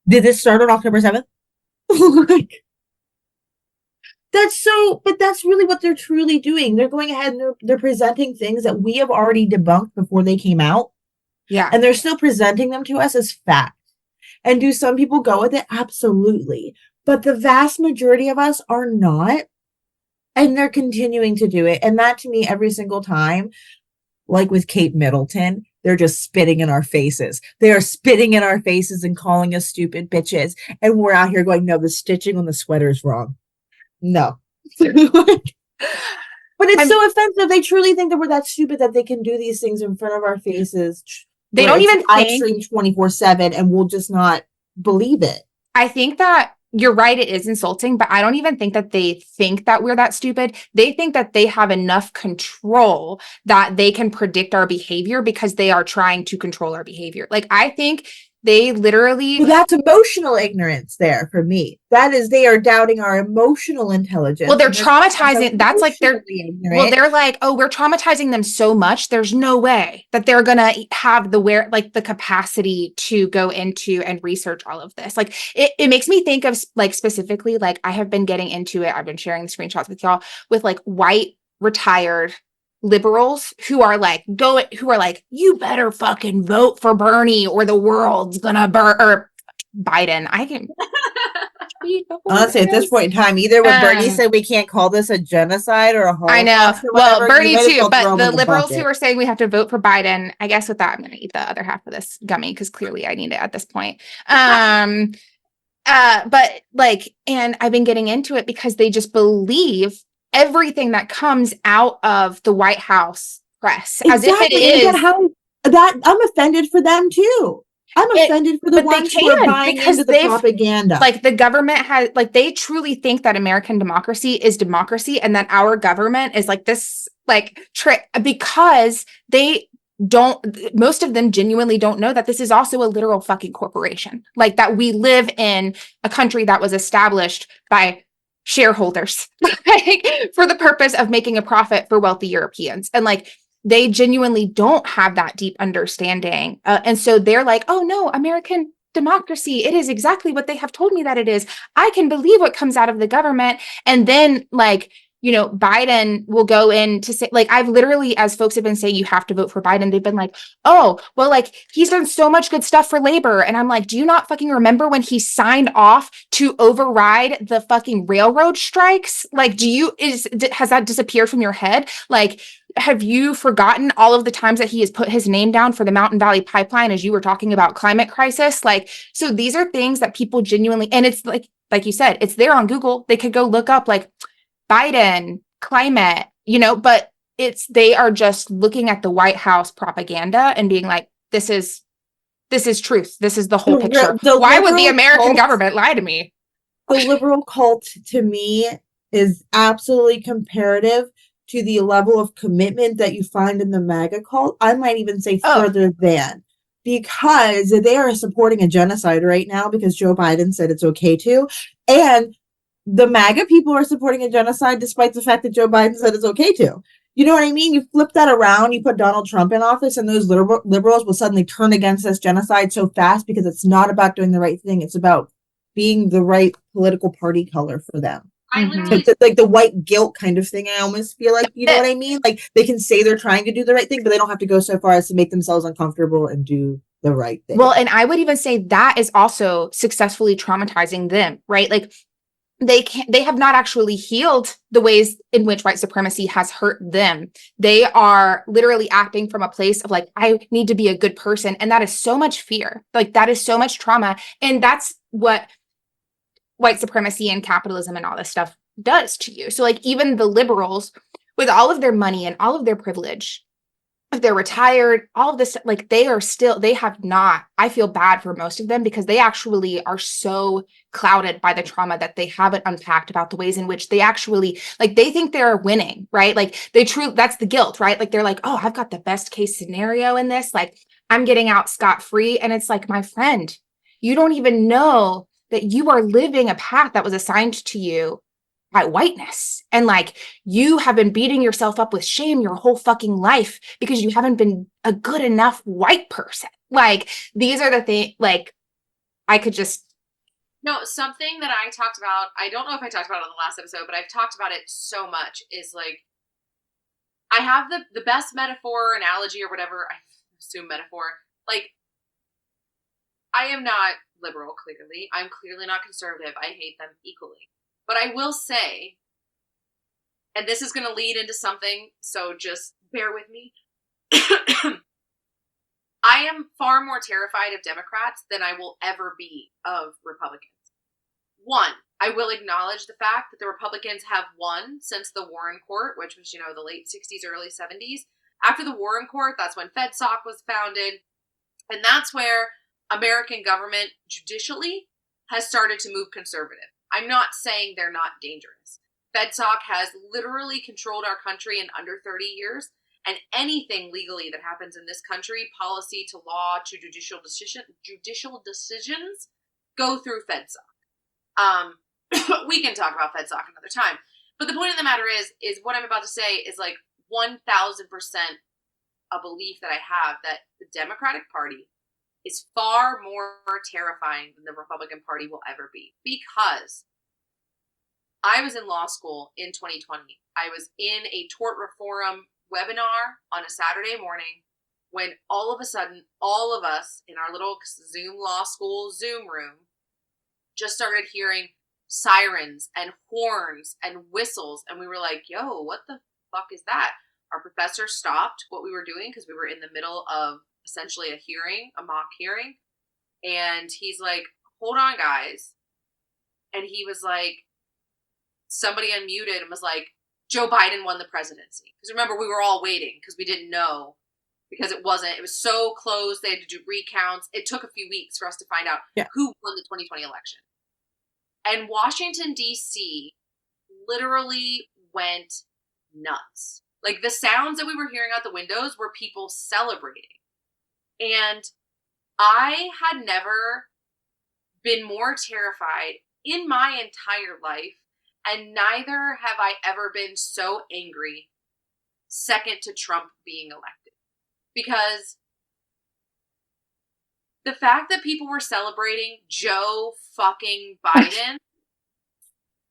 did this start on October 7th? Like, but that's really what they're truly doing. They're going ahead and they're presenting things that we have already debunked before they came out. Yeah. And they're still presenting them to us as fact. And do some people go with it? Absolutely. But the vast majority of us are not. And they're continuing to do it. And that, to me, every single time, like with Kate Middleton, they're just spitting in our faces. They are spitting in our faces and calling us stupid bitches. And we're out here going, no, the stitching on the sweater is wrong. No. But it's so offensive. They truly think that we're that stupid that they can do these things in front of our faces. They don't even stream 24/7 and we'll just not believe it. I think that you're right, it is insulting, but I don't even think that they think that we're that stupid. They think that they have enough control that they can predict our behavior because they are trying to control our behavior. Like, I think they literally... Well, that's emotional ignorance there for me. That is, they are doubting our emotional intelligence. Well, they're traumatizing. That's like they're like, oh, we're traumatizing them so much. There's no way that they're going to have the capacity to go into and research all of this. Like it makes me think of like specifically, like I have been getting into it. I've been sharing the screenshots with y'all with like white retired liberals who are like, you better fucking vote for Bernie or the world's gonna burn, or Biden. beat the Honestly, at this horse. point in time, either when Bernie Um, said we can't call this a genocide or a I know. Holocaust or Well, whatever, you Bernie might as too, well throw but them the in the liberals who bucket. are saying we have to vote for Biden, I guess with that, I'm going to eat the other half of this gummy because clearly I need it at this point. But like, and I've been getting into it because they just believe everything that comes out of the White House press as if it Exactly. And again, is. I'm offended for them too. I'm offended for the But they ones who are can buying because into the they've propaganda. like the government has like they truly think that American democracy is democracy and that our government is like this like trick because they don't most of them genuinely don't know that this is also a literal fucking corporation, like that we live in a country that was established by shareholders like for the purpose of making a profit for wealthy Europeans, and like they genuinely don't have that deep understanding, and so they're like, oh no, American democracy, it is exactly what they have told me that it is. I can believe what comes out of the government. And then like, you know, Biden will go in to say, like, I've literally, as folks have been saying, you have to vote for Biden, they've been like, oh, well, like, he's done so much good stuff for labor. And I'm like, do you not fucking remember when he signed off to override the fucking railroad strikes? Like, has that disappeared from your head? Like, have you forgotten all of the times that he has put his name down for the Mountain Valley Pipeline, as you were talking about climate crisis? Like, so these are things that people genuinely, and it's like you said, it's there on Google. They could go look up like Biden, climate, you know, but they are just looking at the White House propaganda and being like, this is truth. This is the whole picture. The Why would the liberal American cult, government lie to me? the liberal cult to me is absolutely comparative to the level of commitment that you find in the MAGA cult. I might even say Oh, further than, because they are supporting a genocide right now because Joe Biden said it's okay to. And the MAGA people are supporting a genocide despite the fact that Joe Biden said it's okay to. You know what I mean? You flip that around, you put Donald Trump in office, and those liberals will suddenly turn against this genocide so fast because it's not about doing the right thing. It's about being the right political party color for them. I Mhm. literally It's like the white guilt kind of thing. I almost feel like, you know what I mean? Like they can say they're trying to do the right thing, but they don't have to go so far as to make themselves uncomfortable and do the right thing. well, and I would even say that is also successfully traumatizing them, right? Like they have not actually healed the ways in which white supremacy has hurt them. They are literally acting from a place of like, I need to be a good person. And that is so much fear. Like that is so much trauma. And that's what white supremacy and capitalism and all this stuff does to you. So like even the liberals with all of their money and all of their privilege, if they're retired, all of this, like they have not, I feel bad for most of them because they actually are so clouded by the trauma that they haven't unpacked about the ways in which they actually, like they think they're winning, right? Like that's the guilt, right? Like they're like, oh, I've got the best case scenario in this. Like I'm getting out scot-free. And it's like, my friend, you don't even know that you are living a path that was assigned to you by whiteness. And like you have been beating yourself up with shame your whole fucking life because you haven't been a good enough white person. Like these are the things, like I could just. No, something that I talked about, I don't know if I talked about it on the last episode, but I've talked about it so much, is like, I have the best metaphor, analogy, or whatever, I assume metaphor. Like, I am not liberal, clearly. I'm clearly not conservative. I hate them equally. But I will say, and this is going to lead into something, so just bear with me. I am far more terrified of Democrats than I will ever be of Republicans. One, I will acknowledge the fact that the Republicans have won since the Warren Court, which was, the late 60s, early 70s. After the Warren Court, that's when FedSoc was founded. And that's where American government judicially has started to move conservative. I'm not saying they're not dangerous. FedSoc has literally controlled our country in under 30 years. And anything legally that happens in this country, policy to law to judicial decisions, go through FedSoc. We can talk about FedSoc another time. But the point of the matter is what I'm about to say is like 1,000% a belief that I have that the Democratic Party is far more terrifying than the Republican Party will ever be. Because I was in law school in 2020. I was in a tort reform webinar on a Saturday morning when all of a sudden, all of us in our little Zoom law school Zoom room just started hearing sirens and horns and whistles. And we were like, yo, what the fuck is that? Our professor stopped what we were doing because we were in the middle of essentially a hearing, a mock hearing. And he's like, hold on, guys. And he was like, somebody unmuted and was like, Joe Biden won the presidency. Because remember, we were all waiting because we didn't know, because it was so close. They had to do recounts. It took a few weeks for us to find out who won the 2020 election. And Washington, D.C. literally went nuts. Like, the sounds that we were hearing out the windows were people celebrating. And I had never been more terrified in my entire life, and neither have I ever been so angry second to Trump being elected. Because the fact that people were celebrating Joe fucking Biden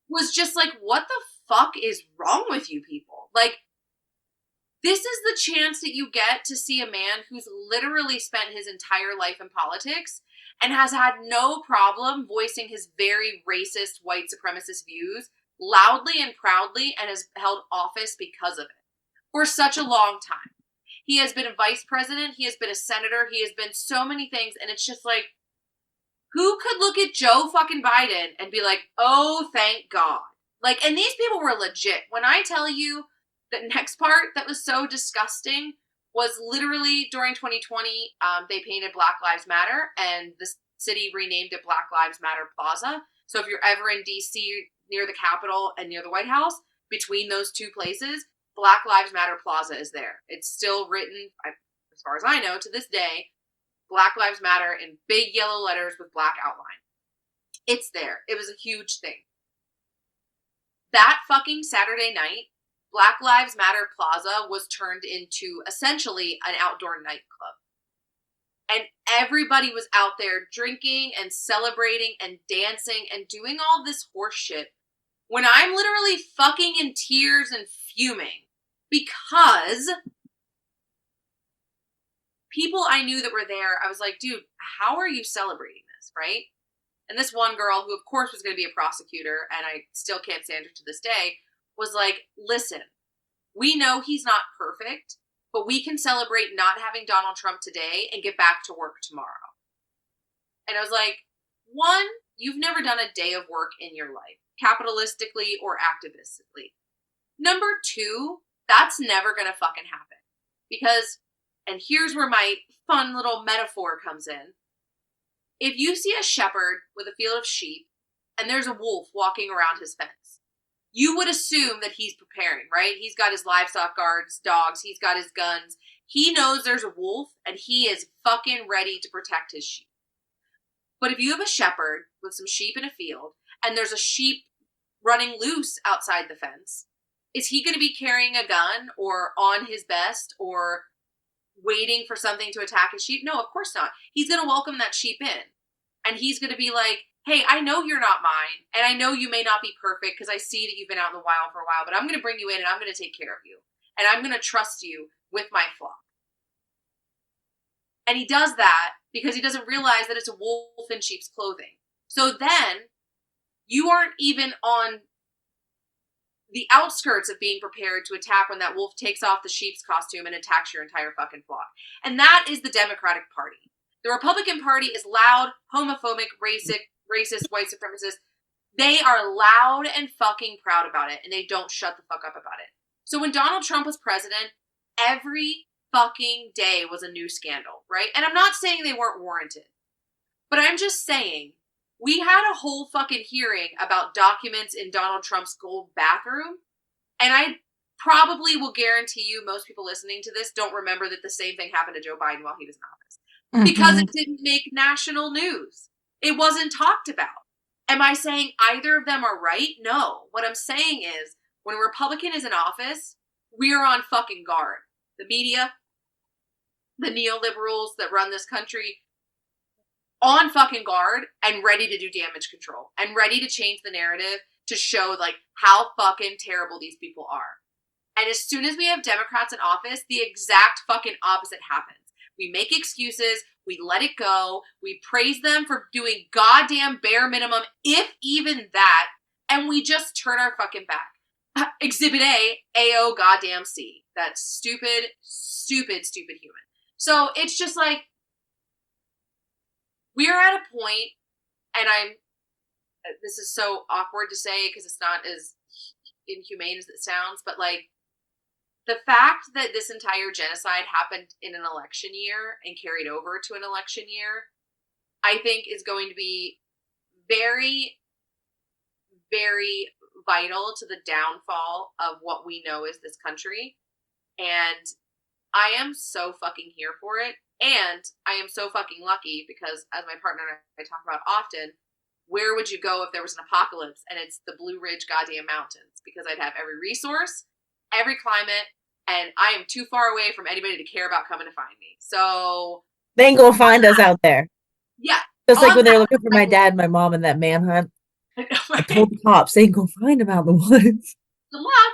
was just like, what the fuck is wrong with you people? Like, this is the chance that you get to see a man who's literally spent his entire life in politics and has had no problem voicing his very racist white supremacist views loudly and proudly, and has held office because of it for such a long time. He has been a vice president. He has been a senator. He has been so many things. And it's just like, who could look at Joe fucking Biden and be like, oh, thank God. Like, and these people were legit. When I tell you the next part that was so disgusting was literally during 2020, they painted Black Lives Matter, and the city renamed it Black Lives Matter Plaza. So if you're ever in DC near the Capitol and near the White House, between those two places, Black Lives Matter Plaza is there. It's still written, as far as I know, to this day, Black Lives Matter in big yellow letters with black outline. It's there. It was a huge thing. That fucking Saturday night, Black Lives Matter Plaza was turned into essentially an outdoor nightclub. And everybody was out there drinking and celebrating and dancing and doing all this horse shit when I'm literally fucking in tears and fuming because people I knew that were there, I was like, dude, how are you celebrating this, right? And this one girl, who of course was going to be a prosecutor, and I still can't stand her to this day, was like, listen, we know he's not perfect, but we can celebrate not having Donald Trump today and get back to work tomorrow. And I was like, one, you've never done a day of work in your life, capitalistically or activistically. Number two, that's never going to fucking happen. Because, and here's where my fun little metaphor comes in. If you see a shepherd with a field of sheep and there's a wolf walking around his fence, you would assume that he's preparing, right? He's got his livestock guards, dogs, he's got his guns. He knows there's a wolf and he is fucking ready to protect his sheep. But if you have a shepherd with some sheep in a field and there's a sheep running loose outside the fence, is he going to be carrying a gun or on his best or waiting for something to attack his sheep? No, of course not. He's going to welcome that sheep in. And he's going to be like, hey, I know you're not mine, and I know you may not be perfect because I see that you've been out in the wild for a while, but I'm going to bring you in and I'm going to take care of you. And I'm going to trust you with my flock. And he does that because he doesn't realize that it's a wolf in sheep's clothing. So then you aren't even on the outskirts of being prepared to attack when that wolf takes off the sheep's costume and attacks your entire fucking flock. And that is the Democratic Party. The Republican Party is loud, homophobic, racist, white supremacist. They are loud and fucking proud about it, and they don't shut the fuck up about it. So when Donald Trump was president, every fucking day was a new scandal, right? And I'm not saying they weren't warranted, but I'm just saying we had a whole fucking hearing about documents in Donald Trump's gold bathroom, and I probably will guarantee you most people listening to this don't remember that the same thing happened to Joe Biden while he was in office. Because it didn't make national news. It wasn't talked about. Am I saying either of them are right? No. What I'm saying is, when a Republican is in office, we are on fucking guard. The media, the neoliberals that run this country, on fucking guard and ready to do damage control and ready to change the narrative to show like how fucking terrible these people are. And as soon as we have Democrats in office, the exact fucking opposite happens. We make excuses. We let it go. We praise them for doing goddamn bare minimum, if even that, and we just turn our fucking back. Exhibit A, AO goddamn C. That stupid, stupid, stupid human. So it's just like, we're at a point, and this is so awkward to say because it's not as inhumane as it sounds, but like, the fact that this entire genocide happened in an election year and carried over to an election year, I think is going to be very, very vital to the downfall of what we know as this country. And I am so fucking here for it. And I am so fucking lucky because, as my partner and I talk about often, where would you go if there was an apocalypse? And it's the Blue Ridge goddamn mountains, because I'd have every resource, every climate, and I am too far away from anybody to care about coming to find me. So they ain't gonna find us out there. Yeah. Just like when they were looking for my dad and my mom in that manhunt. I told the cops they ain't gonna find him out in the woods. Good luck.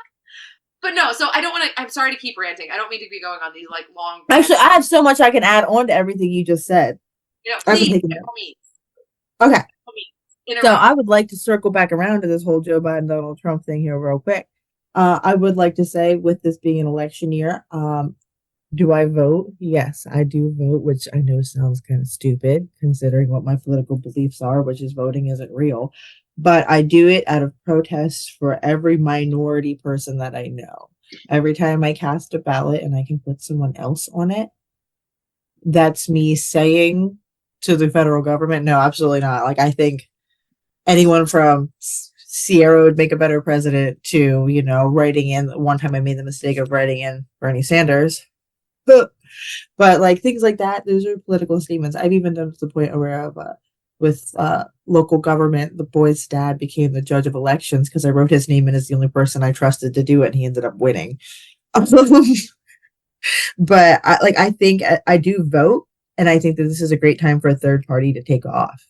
But no, so I don't want to, I'm sorry to keep ranting. I don't mean to be going on these like long. Actually, I have so much I can add on to everything you just said. You know, please, me. Okay. So I would like to circle back around to this whole Joe Biden, Donald Trump thing here real quick. I would like to say, with this being an election year, do I vote? Yes, I do vote, which I know sounds kind of stupid considering what my political beliefs are, which is voting isn't real. But I do it out of protest for every minority person that I know. Every time I cast a ballot and I can put someone else on it, that's me saying to the federal government, no, absolutely not. Like, I think anyone from Sierra would make a better president to, you know, writing in. One time I made the mistake of writing in Bernie Sanders. But like things like that, those are political statements. I've even done to the point where with local government, the boy's dad became the judge of elections because I wrote his name in as the only person I trusted to do it, and he ended up winning. But I think I do vote, and I think that this is a great time for a third party to take off.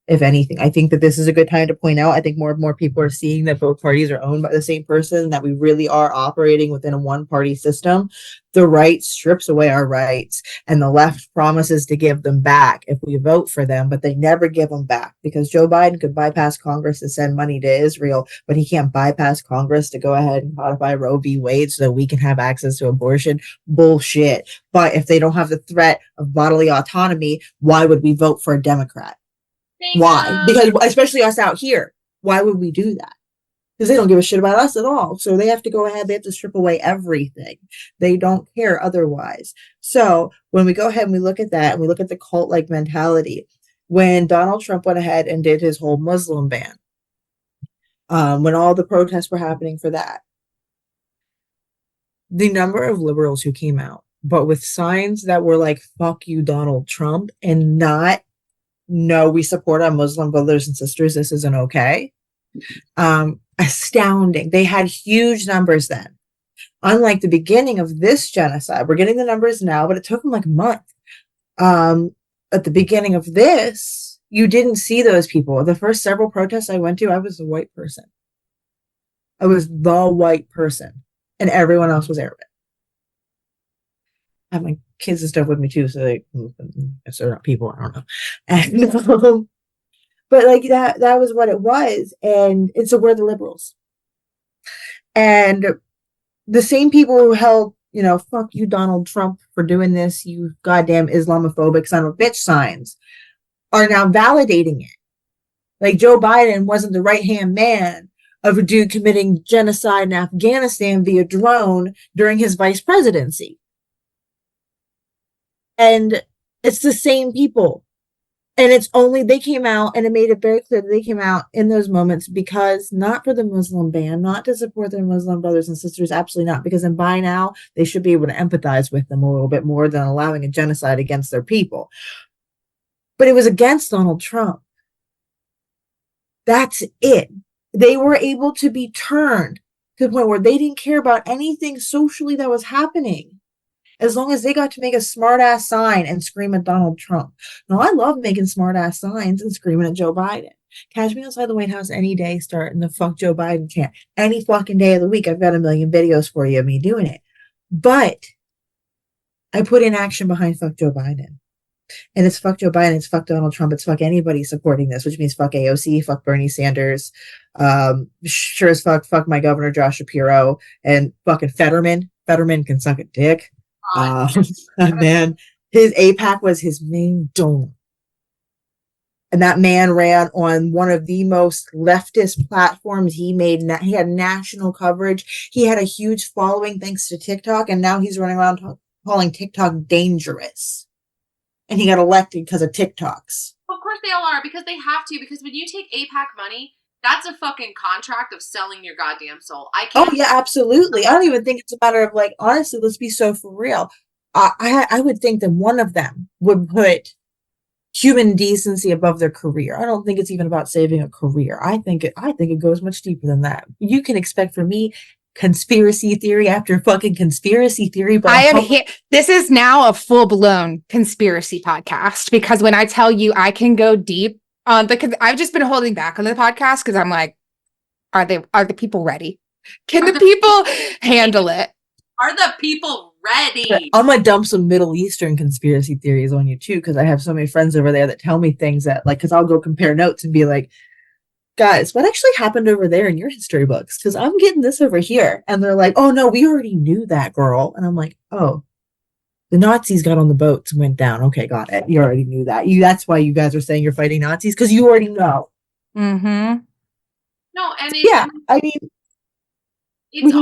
If anything, I think that this is a good time to point out. I think more and more people are seeing that both parties are owned by the same person, that we really are operating within a one-party system. The right strips away our rights, and the left promises to give them back if we vote for them, but they never give them back because Joe Biden could bypass Congress to send money to Israel, but he can't bypass Congress to go ahead and codify Roe v. Wade so that we can have access to abortion. Bullshit. But if they don't have the threat of bodily autonomy, why would we vote for a Democrat? Why? Because especially us out here, why would we do that? Because they don't give a shit about us at all. So they have to go ahead, they have to strip away everything. They don't care otherwise. So when we go ahead and we look at that and we look at the cult-like mentality, when Donald Trump went ahead and did his whole Muslim ban, when all the protests were happening for that, the number of liberals who came out, but with signs that were like, fuck you, Donald Trump, and not, no, we support our Muslim brothers and sisters, this isn't okay. Astounding. They had huge numbers then. Unlike the beginning of this genocide, we're getting the numbers now, but it took them like a month. At the beginning of this, you didn't see those people. The first several protests I went to, I was a white person. I was the white person, and everyone else was Arabic. I have my kids and stuff with me too, so they're not people, I don't know. And but like that was what it was, and so we're the liberals. And the same people who held, you know, fuck you, Donald Trump, for doing this, you goddamn Islamophobic son of a bitch signs, are now validating it. Like Joe Biden wasn't the right-hand man of a dude committing genocide in Afghanistan via drone during his vice presidency. And it's the same people. And it's only, they came out, and it made it very clear that they came out in those moments because not for the Muslim ban, not to support their Muslim brothers and sisters, absolutely not. Because then by now, they should be able to empathize with them a little bit more than allowing a genocide against their people. But it was against Donald Trump. That's it. They were able to be turned to the point where they didn't care about anything socially that was happening, as long as they got to make a smart-ass sign and scream at Donald Trump. Now, I love making smart-ass signs and screaming at Joe Biden. Catch me outside the White House any day starting the fuck Joe Biden chant. Any fucking day of the week, I've got a million videos for you of me doing it. But I put in action behind fuck Joe Biden. And it's fuck Joe Biden, it's fuck Donald Trump, it's fuck anybody supporting this, which means fuck AOC, fuck Bernie Sanders, sure as fuck my governor Josh Shapiro, and fucking Fetterman. Fetterman can suck a dick. That man, his AIPAC was his main donor. And that man ran on one of the most leftist platforms. He had national coverage. He had a huge following thanks to TikTok, and now he's running around calling TikTok dangerous. And he got elected because of TikToks. Of course they all are, because they have to, because when you take AIPAC money, that's a fucking contract of selling your goddamn soul. I can't. Oh, yeah, absolutely. I don't even think it's a matter of, like, honestly, let's be so for real. I would think that one of them would put human decency above their career. I don't think it's even about saving a career. I think it goes much deeper than that. You can expect from me conspiracy theory after fucking conspiracy theory, but this is now a full-blown conspiracy podcast, because when I tell you I can go deep on because I've just been holding back on the podcast because I'm like, are the people ready? Can the people handle it? Are the people ready? I'm gonna dump some Middle Eastern conspiracy theories on you too, because I have so many friends over there that tell me things that, like, because I'll go compare notes and be like, guys, what actually happened over there in your history books? Because I'm getting this over here. And they're like, oh no, we already knew that, girl. And I'm like, oh, the Nazis got on the boats and went down. Okay, got it. You already knew that. That's why you guys are saying you're fighting Nazis, because you already know. Mm-hmm. No, and yeah, I mean, it's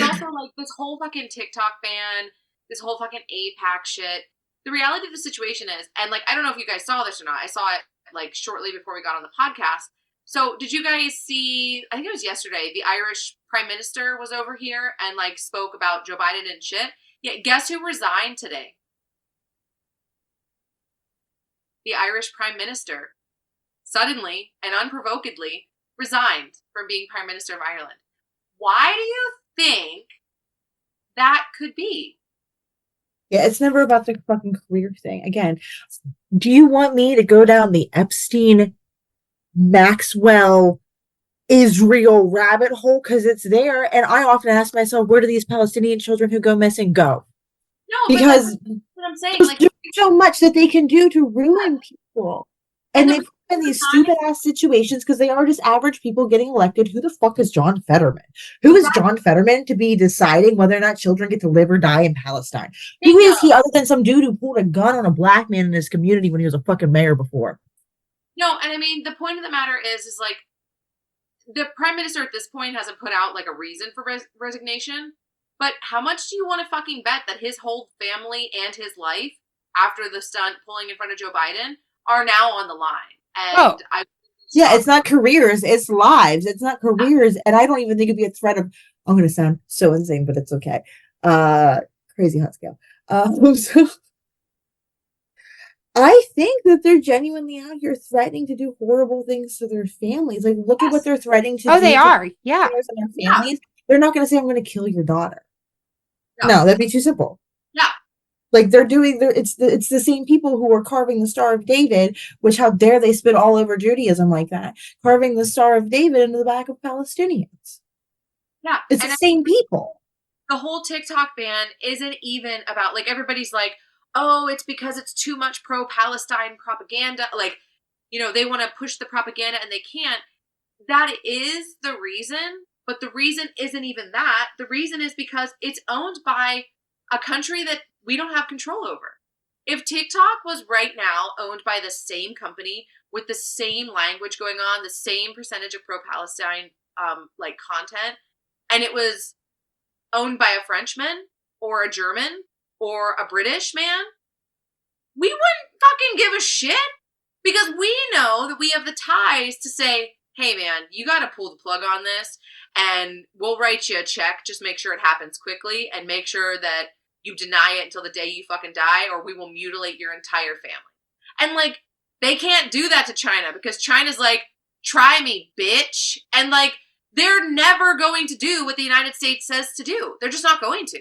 also like this whole fucking TikTok ban, this whole fucking AIPAC shit. The reality of the situation is, and like, I don't know if you guys saw this or not. I saw it like shortly before we got on the podcast. So did you guys see, I think it was yesterday, the Irish Prime Minister was over here and like spoke about Joe Biden and shit. Yeah, guess who resigned today? The Irish Prime Minister suddenly and unprovokedly resigned from being Prime Minister of Ireland. Why do you think that could be? Yeah, it's never about the fucking career thing. Again, do you want me to go down the Epstein, Maxwell, Israel rabbit hole? Because it's there. And I often ask myself, where do these Palestinian children who go missing go? No, because that's what I'm saying. There's Like, so much that they can do to ruin people. And they put in these stupid ass situations because they are just average people getting elected. Who the fuck is John Fetterman? Who is John Fetterman to be deciding whether or not children get to live or die in Palestine? Who is he other than some dude who pulled a gun on a black man in his community when he was a fucking mayor before? No, and I mean, the point of the matter is like, the prime minister at this point hasn't put out like a reason for resignation. But how much do you want to fucking bet that his whole family and his life, after the stunt pulling in front of Joe Biden, are now on the line? And it's not careers, it's lives. It's not careers. And I don't even think it'd be a threat of, I'm going to sound so insane, but it's okay. Crazy hot scale. So I think that they're genuinely out here threatening to do horrible things to their families. Like, look at what they're threatening to do. Oh, they are. Yeah. And their families. They're not going to say, I'm going to kill your daughter. No, that'd be too simple. Yeah. Like, they're doing, it's the same people who were carving the Star of David, which how dare they spit all over Judaism like that, carving the Star of David into the back of Palestinians. Yeah. It's the same people. The whole TikTok ban isn't even about, like, everybody's like, oh, it's because it's too much pro-Palestine propaganda. Like, you know, they want to push the propaganda and they can't. That is the reason. But the reason isn't even that. The reason is because it's owned by a country that we don't have control over. If TikTok was right now owned by the same company with the same language going on, the same percentage of pro-Palestine like content, and it was owned by a Frenchman or a German or a British man, we wouldn't fucking give a shit, because we know that we have the ties to say, hey man, you got to pull the plug on this, and we'll write you a check. Just make sure it happens quickly, and make sure that you deny it until the day you fucking die, or we will mutilate your entire family. And like, they can't do that to China, because China's like, try me, bitch. And like, they're never going to do what the United States says to do. They're just not going to.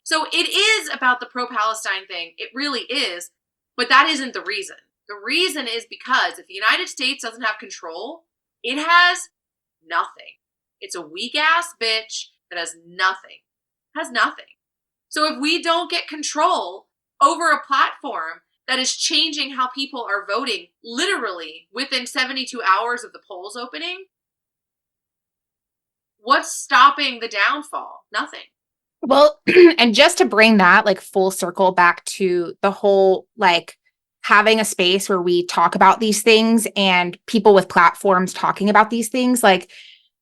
So it is about the pro-Palestine thing. It really is. But that isn't the reason. The reason is because if the United States doesn't have control, it has nothing. It's a weak ass bitch that has nothing. Has nothing. So if we don't get control over a platform that is changing how people are voting literally within 72 hours of the polls opening, what's stopping the downfall? Nothing. Well, and just to bring that like full circle back to the whole like having a space where we talk about these things and people with platforms talking about these things, like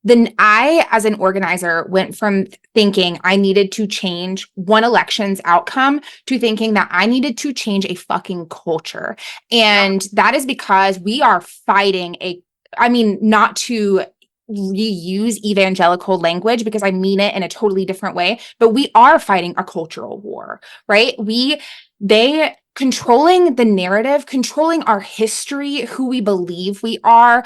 then I, as an organizer, went from thinking I needed to change one election's outcome to thinking that I needed to change a fucking culture. And that is because we are fighting not to reuse evangelical language because I mean it in a totally different way, but we are fighting a cultural war, right? They controlling the narrative, controlling our history, who we believe we are,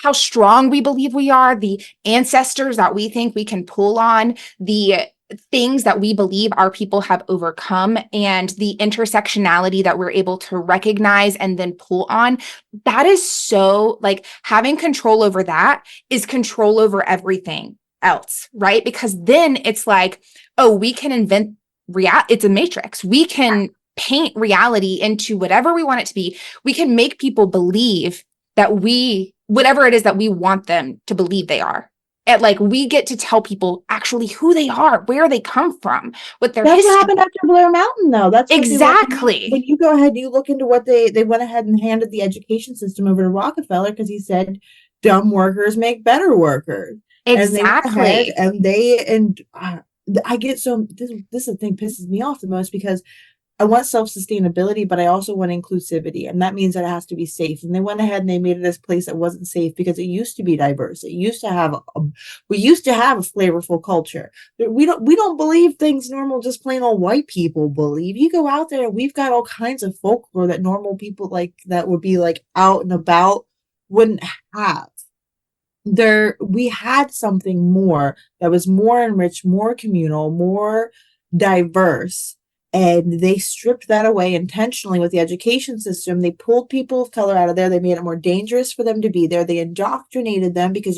how strong we believe we are, the ancestors that we think we can pull on, the things that we believe our people have overcome, and the intersectionality that we're able to recognize and then pull on. That is so like having control over that is control over everything else, right? Because then it's like, oh, we can invent it's a matrix. We can paint reality into whatever we want it to be. We can make people believe that whatever it is that we want them to believe they are. And like we get to tell people actually who they are, where they come from, what their That's history. what happened after Blair Mountain, though. That's what exactly. When you go ahead and you look into what they went ahead and handed the education system over to Rockefeller because he said dumb workers make better workers. Exactly. I get so this is the thing pisses me off the most because I want self-sustainability, but I also want inclusivity. And that means that it has to be safe. And they went ahead and they made it this place that wasn't safe because it used to be diverse. We used to have a flavorful culture. We don't believe things normal, just plain old white people believe. You go out there and we've got all kinds of folklore that normal people like that would be like out and about wouldn't have. We had something more that was more enriched, more communal, more diverse. And they stripped that away intentionally with the education system. They pulled people of color out of there. They made it more dangerous for them to be there. They indoctrinated them because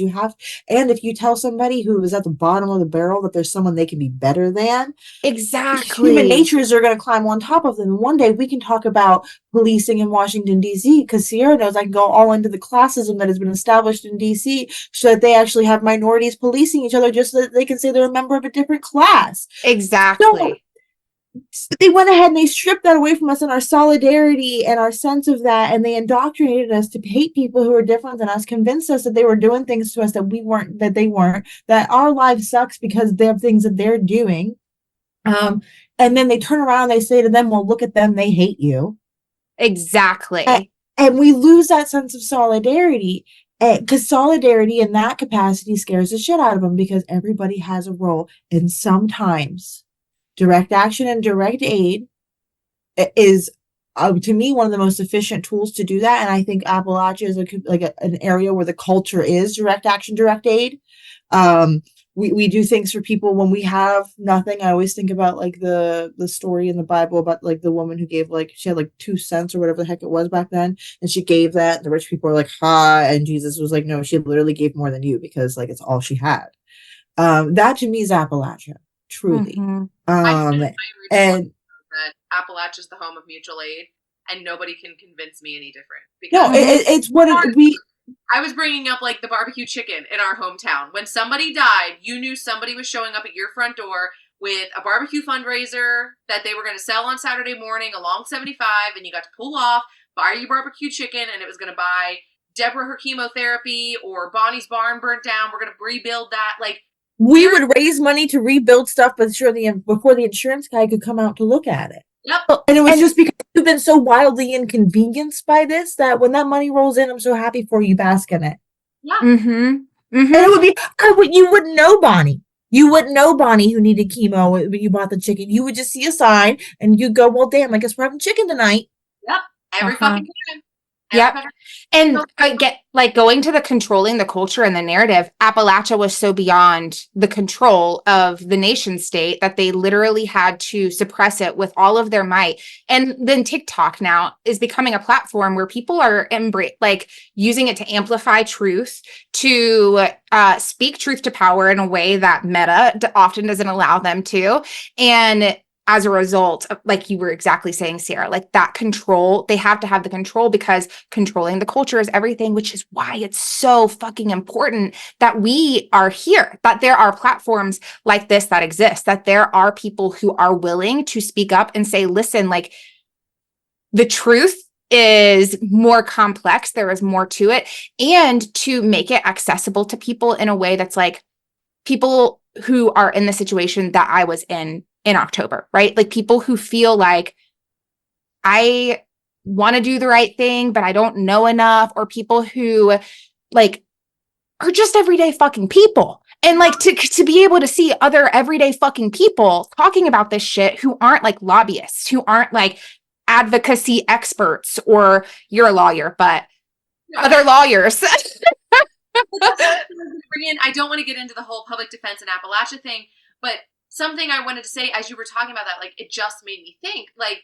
and if you tell somebody who is at the bottom of the barrel that there's someone they can be better than, exactly, human natures are going to climb on top of them. One day we can talk about policing in Washington, D.C., because Tiara knows I can go all into the classism that has been established in D.C. so that they actually have minorities policing each other just so that they can say they're a member of a different class. Exactly. So they went ahead and they stripped that away from us and our solidarity and our sense of that, and they indoctrinated us to hate people who are different than us, convinced us that they were doing things to us that they weren't, that our life sucks because they have things that they're doing. And then they turn around and they say to them, well, look at them, they hate you. Exactly. And we lose that sense of solidarity because solidarity in that capacity scares the shit out of them because everybody has a role. And sometimes direct action and direct aid is, to me, one of the most efficient tools to do that. And I think Appalachia is an area where the culture is direct action, direct aid. We do things for people when we have nothing. I always think about like the story in the Bible about like the woman who gave she had like 2 cents or whatever the heck it was back then. And she gave that and the rich people were like, ha. And Jesus was like, no, she literally gave more than you because like it's all she had. That to me is Appalachia, truly. Mm-hmm. And that Appalachia is the home of mutual aid and nobody can convince me any different. Because it's what I was bringing up like the barbecue chicken in our hometown. When somebody died, you knew somebody was showing up at your front door with a barbecue fundraiser that they were going to sell on Saturday morning along 75, and you got to pull off, buy your barbecue chicken, and it was going to buy Deborah her chemotherapy or Bonnie's barn burnt down. We're going to rebuild that. Like we would raise money to rebuild stuff, but before the insurance guy could come out to look at it. Yep. And it was just because you've been so wildly inconvenienced by this that when that money rolls in, I'm so happy for you, bask in it. Yeah. Mm-hmm. Mm-hmm. And it would be, you wouldn't know Bonnie. You wouldn't know Bonnie who needed chemo when you bought the chicken. You would just see a sign and you'd go, well, damn, I guess we're having chicken tonight. Yep. Every fucking time. Yep. Anti-Fash. And going to the controlling the culture and the narrative, Appalachia was so beyond the control of the nation state that they literally had to suppress it with all of their might. And then TikTok now is becoming a platform where people are using it to amplify truth, to speak truth to power in a way that Meta often doesn't allow them to. And as a result, like you were exactly saying, Sarah, like that control, they have to have the control because controlling the culture is everything, which is why it's so fucking important that we are here, that there are platforms like this that exist, that there are people who are willing to speak up and say, listen, like the truth is more complex, there is more to it, and to make it accessible to people in a way that's like people who are in the situation that I was in October, right? Like people who feel like I want to do the right thing, but I don't know enough, or people who like are just everyday fucking people. And like to be able to see other everyday fucking people talking about this shit who aren't like lobbyists, who aren't like advocacy experts, or you're a lawyer, but other lawyers. I don't want to get into the whole public defense and Appalachia thing, but something I wanted to say as you were talking about that, like, it just made me think, like,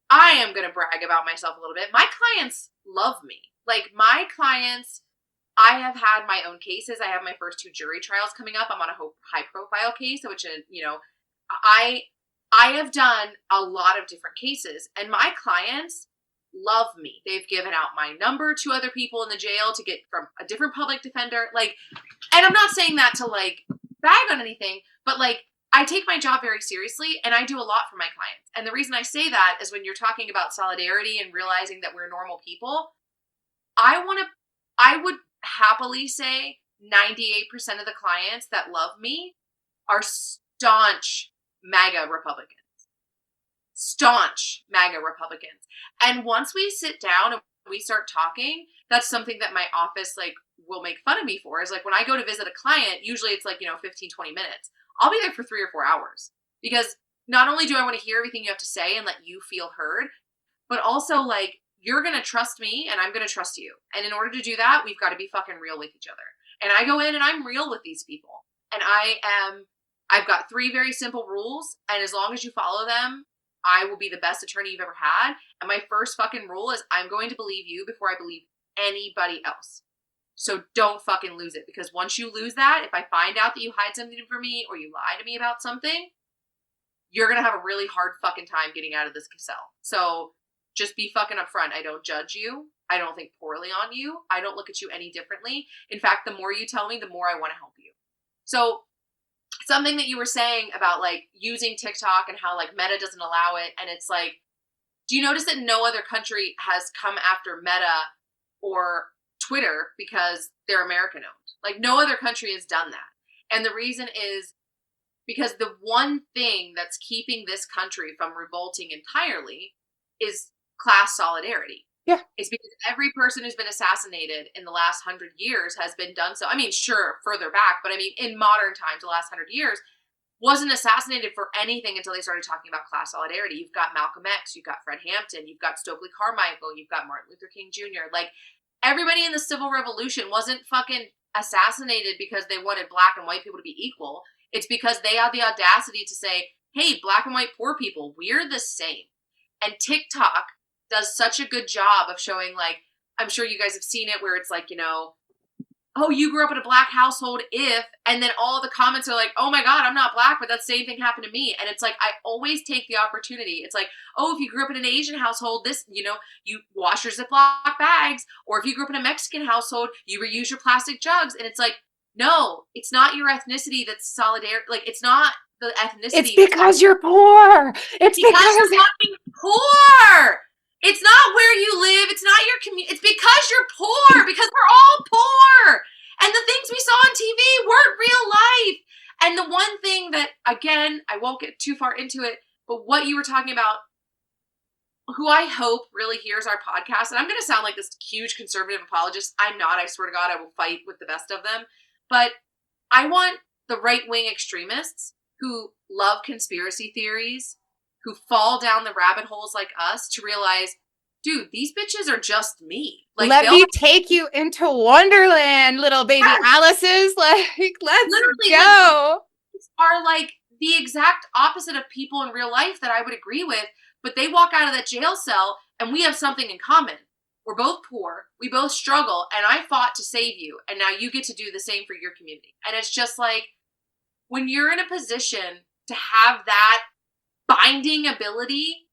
I am going to brag about myself a little bit. My clients love me. Like, my clients, I have had my own cases. I have my first 2 jury trials coming up. I'm on a high profile case, which, you know, I have done a lot of different cases, and my clients love me. They've given out my number to other people in the jail to get from a different public defender. Like, and I'm not saying that to like bag on anything, but like I take my job very seriously and I do a lot for my clients. And the reason I say that is when you're talking about solidarity and realizing that we're normal people, I would happily say 98% of the clients that love me are staunch MAGA Republicans. Staunch MAGA Republicans. And once we sit down and we start talking, that's something that my office like will make fun of me for, is like when I go to visit a client, usually it's like, 15, 20 minutes. I'll be there for 3 or 4 hours because not only do I want to hear everything you have to say and let you feel heard, but also like you're going to trust me and I'm going to trust you. And in order to do that, we've got to be fucking real with each other. And I go in and I'm real with these people. And I've got 3 very simple rules. And as long as you follow them, I will be the best attorney you've ever had. And my first fucking rule is I'm going to believe you before I believe anybody else. So don't fucking lose it. Because once you lose that, if I find out that you hide something from me or you lie to me about something, you're going to have a really hard fucking time getting out of this cell. So just be fucking upfront. I don't judge you. I don't think poorly on you. I don't look at you any differently. In fact, the more you tell me, the more I want to help you. So something that you were saying about like using TikTok and how like Meta doesn't allow it. And it's like, do you notice that no other country has come after Meta or Twitter because they're American owned? Like no other country has done that. And the reason is because the one thing that's keeping this country from revolting entirely is class solidarity. Yeah. It's because every person who's been assassinated in the last 100 years has been done so. I mean, sure, further back, but I mean, in modern times, the last 100 years, wasn't assassinated for anything until they started talking about class solidarity. You've got Malcolm X, you've got Fred Hampton, you've got Stokely Carmichael, you've got Martin Luther King Jr. Like, everybody in the Civil Revolution wasn't fucking assassinated because they wanted black and white people to be equal. It's because they had the audacity to say, hey, black and white poor people, we're the same. And TikTok does such a good job of showing, like, I'm sure you guys have seen it where it's like, oh, you grew up in a black household and then all the comments are like, oh my God, I'm not black, but that same thing happened to me. And it's like, I always take the opportunity. It's like, oh, if you grew up in an Asian household, you wash your Ziploc bags. Or if you grew up in a Mexican household, you reuse your plastic jugs. And it's like, no, it's not your ethnicity that's solidarity. Like, it's not the ethnicity. It's because you're poor. It's because you're fucking poor. It's not where you live. It's not your community. It's because you're poor. Because we're all poor. And the things we saw on TV weren't real life. And the one thing that, again, I won't get too far into it, but what you were talking about, who I hope really hears our podcast, and I'm going to sound like this huge conservative apologist. I'm not. I swear to God, I will fight with the best of them. But I want the right-wing extremists who love conspiracy theories, who fall down the rabbit holes like us, to realize dude, these bitches are just me. Like, let me take you into Wonderland, little baby Alice's. Like, let's literally, go. Are like the exact opposite of people in real life that I would agree with, but they walk out of that jail cell and we have something in common. We're both poor, we both struggle, and I fought to save you, and now you get to do the same for your community. And it's just like, when you're in a position to have that binding ability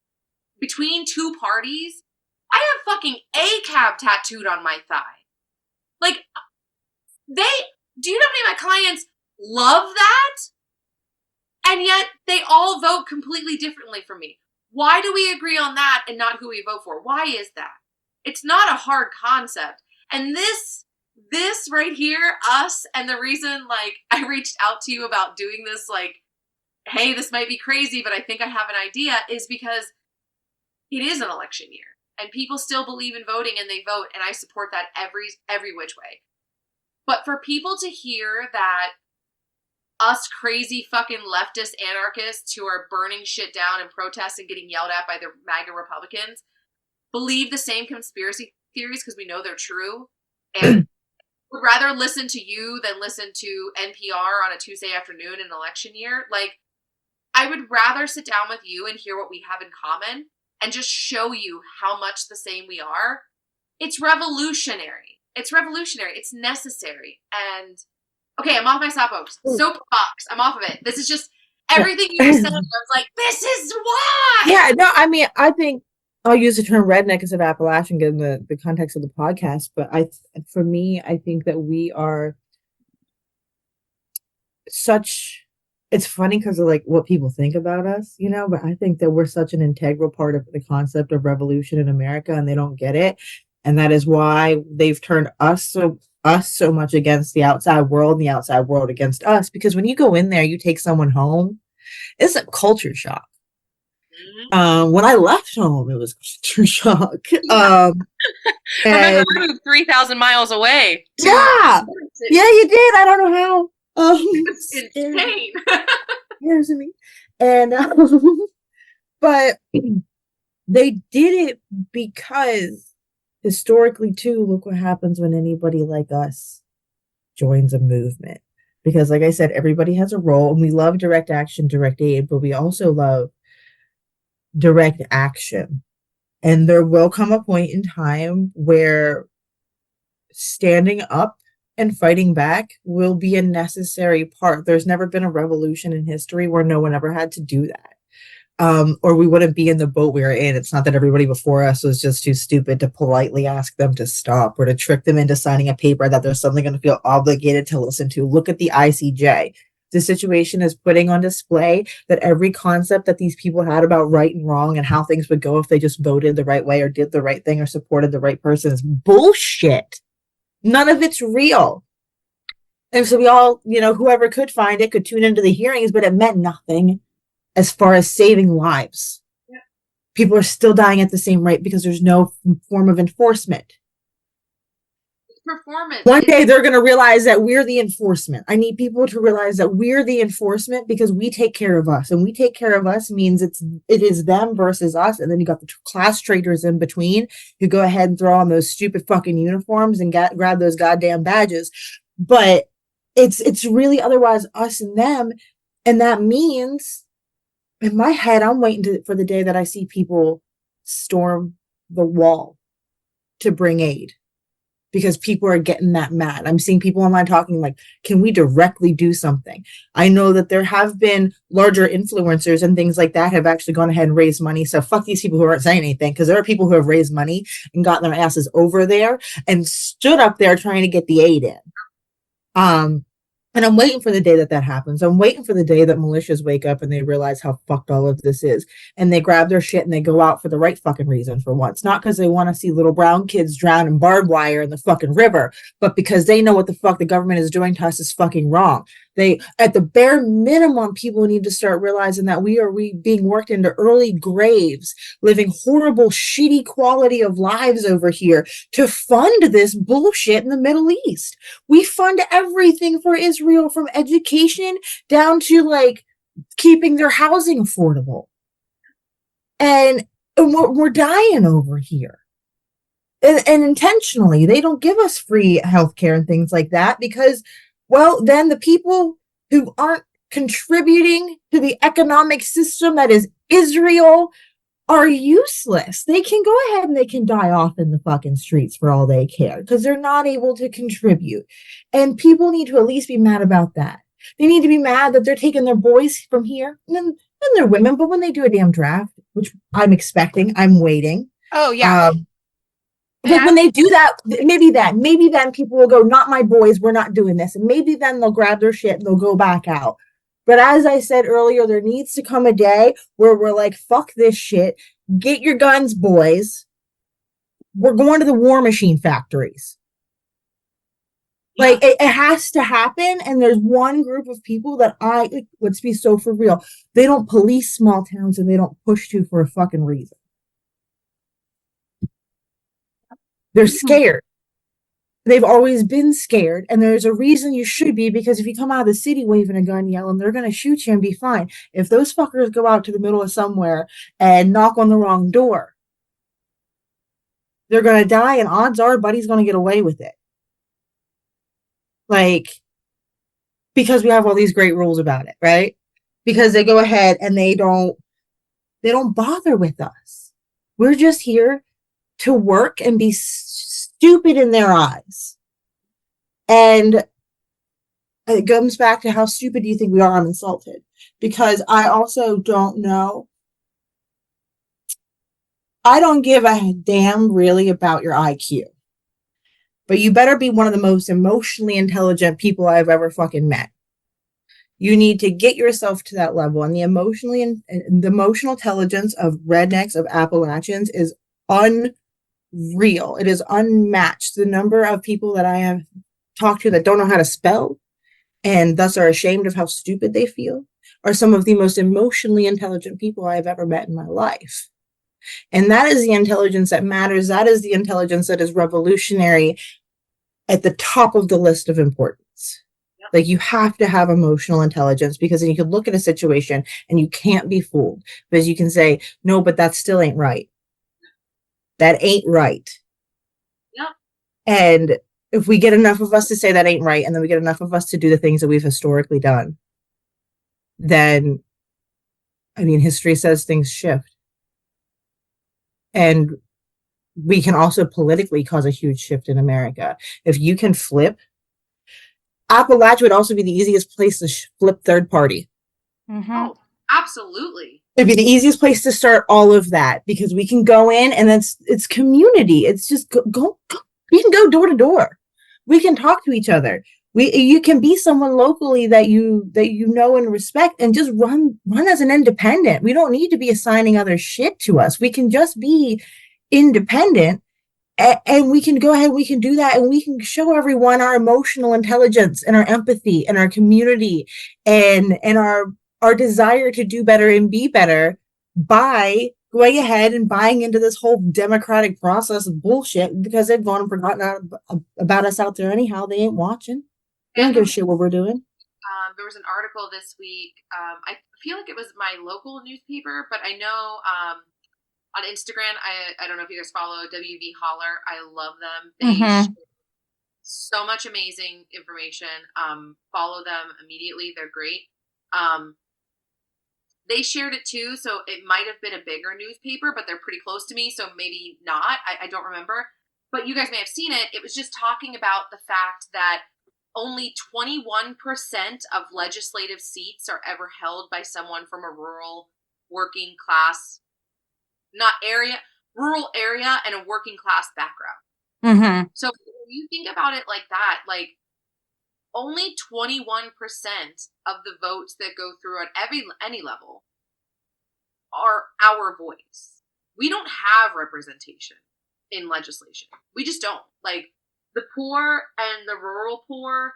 between two parties, I have fucking ACAB tattooed on my thigh. Like, do you know how many of my clients love that? And yet they all vote completely differently from me. Why do we agree on that and not who we vote for? Why is that? It's not a hard concept. And this right here, us, and the reason, like, I reached out to you about doing this, like, hey, this might be crazy, but I think I have an idea, is because it is an election year. And people still believe in voting and they vote, and I support that every which way. But for people to hear that us crazy fucking leftist anarchists who are burning shit down and protests and getting yelled at by the MAGA Republicans believe the same conspiracy theories because we know they're true, and would rather listen to you than listen to NPR on a Tuesday afternoon in election year, like, I would rather sit down with you and hear what we have in common and just show you how much the same we are. It's revolutionary. It's revolutionary. It's necessary. And okay, I'm off my soapbox. I'm off of it. This is just everything you said. I was like, this is why. Yeah, no, I mean, I think I'll use the term redneck instead of Appalachian given the context of the podcast. But for me, I think that we are such. It's funny because of like what people think about us, you know, but I think that we're such an integral part of the concept of revolution in America, and they don't get it. And that is why they've turned us so much against the outside world and the outside world against us. Because when you go in there, you take someone home, it's a culture shock. When I left home, it was culture shock. Remember, I moved 3,000 miles away. Yeah, you did. I don't know how. It's insane. Here's me. And but they did it because historically too, look what happens when anybody like us joins a movement. Because like I said, everybody has a role, and we love direct action, direct aid, but we also love direct action. And there will come a point in time where standing up and fighting back will be a necessary part. There's never been a revolution in history where no one ever had to do that. Or we wouldn't be in the boat we were in. It's not that everybody before us was just too stupid to politely ask them to stop or to trick them into signing a paper that they're suddenly going to feel obligated to listen to. Look at the ICJ. The situation is putting on display that every concept that these people had about right and wrong and how things would go if they just voted the right way or did the right thing or supported the right person is bullshit. None of it's real. And so we all, you know, whoever could find it could tune into the hearings, but it meant nothing as far as saving lives. Yeah. People are still dying at the same rate because there's no form of enforcement. Performance. One day they're going to realize that we're the enforcement. I need people to realize that we're the enforcement because we take care of us, and we take care of us means it is them versus us. And then you got the class traitors in between who go ahead and throw on those stupid fucking uniforms and grab those goddamn badges. But it's really otherwise us and them. And that means in my head, I'm waiting for the day that I see people storm the wall to bring aid. Because people are getting that mad. I'm seeing people online talking like, can we directly do something? I know that there have been larger influencers and things like that have actually gone ahead and raised money. So fuck these people who aren't saying anything, because there are people who have raised money and gotten their asses over there and stood up there trying to get the aid in. And I'm waiting for the day that happens. I'm waiting for the day that militias wake up and they realize how fucked all of this is. And they grab their shit and they go out for the right fucking reason for once. Not because they want to see little brown kids drown in barbed wire in the fucking river, but because they know what the fuck the government is doing to us is fucking wrong. They, at the bare minimum, people need to start realizing that we are being worked into early graves, living horrible, shitty quality of lives over here to fund this bullshit in the Middle East. We fund everything for Israel, from education down to like keeping their housing affordable. And And we're dying over here. And intentionally, they don't give us free healthcare and things like that because, well, then the people who aren't contributing to the economic system that is Israel are useless. They can go ahead and they can die off in the fucking streets for all they care because they're not able to contribute. And people need to at least be mad about that. They need to be mad that they're taking their boys from here and they're women. But when they do a damn draft, which I'm expecting, I'm waiting. Oh, yeah. Like when they do that, maybe then people will go, not my boys, we're not doing this. And maybe then they'll grab their shit and they'll go back out. But as I said earlier, there needs to come a day where we're like, fuck this shit. Get your guns, boys. We're going to the war machine factories. Like, it has to happen. And there's one group of people that let's be so for real. They don't police small towns and they don't push to for a fucking reason. They're scared. They've always been scared, and there's a reason you should be, because if you come out of the city waving a gun yelling, they're going to shoot you and be fine. If those fuckers go out to the middle of somewhere and knock on the wrong door, they're going to die, and odds are Buddy's going to get away with it. Like, because we have all these great rules about it, right? Because they go ahead and they don't bother with us. We're just here to work and be stupid in their eyes. And it comes back to how stupid do you think we are? I'm insulted because I also don't know. I don't give a damn really about your IQ, but you better be one of the most emotionally intelligent people I've ever fucking met. You need to get yourself to that level, and the emotional intelligence of rednecks, of Appalachians, is unreal. It is unmatched. The number of people that I have talked to that don't know how to spell and thus are ashamed of how stupid they feel are some of the most emotionally intelligent people I have ever met in my life. And that is the intelligence that matters. That is the intelligence that is revolutionary at the top of the list of importance. Yep. Like, you have to have emotional intelligence, because then you can look at a situation and you can't be fooled, because you can say, no, but that still ain't right. That ain't right. Yep. And if we get enough of us to say that ain't right, and then we get enough of us to do the things that we've historically done, then, I mean, history says things shift. And we can also politically cause a huge shift in America. If you can flip, Appalachia would also be the easiest place to flip third party. Mm-hmm. Oh, absolutely. It'd be the easiest place to start all of that, because we can go in and it's community. It's just go. We can go door to door. We can talk to each other. You can be someone locally that you know and respect, and just run as an independent. We don't need to be assigning other shit to us. We can just be independent, and we can go ahead. We can do that, and we can show everyone our emotional intelligence and our empathy and our community and our desire to do better and be better by going ahead and buying into this whole democratic process of bullshit, because they've gone and forgotten about us out there anyhow. They ain't watching. They don't give a shit what we're doing. There was an article this week. I feel like it was my local newspaper, but I know on Instagram, I don't know if you guys follow WV Holler. I love them. They share so much amazing information. Follow them immediately. They're great. They shared it too, so it might have been a bigger newspaper, but they're pretty close to me, so maybe not. I don't remember. But you guys may have seen it. It was just talking about the fact that only 21% of legislative seats are ever held by someone from a rural working class, rural area and a working class background. Mm-hmm. So when you think about it like that, like, only 21% of the votes that go through at any level are our voice. We don't have representation in legislation. We just don't. Like, the poor and the rural poor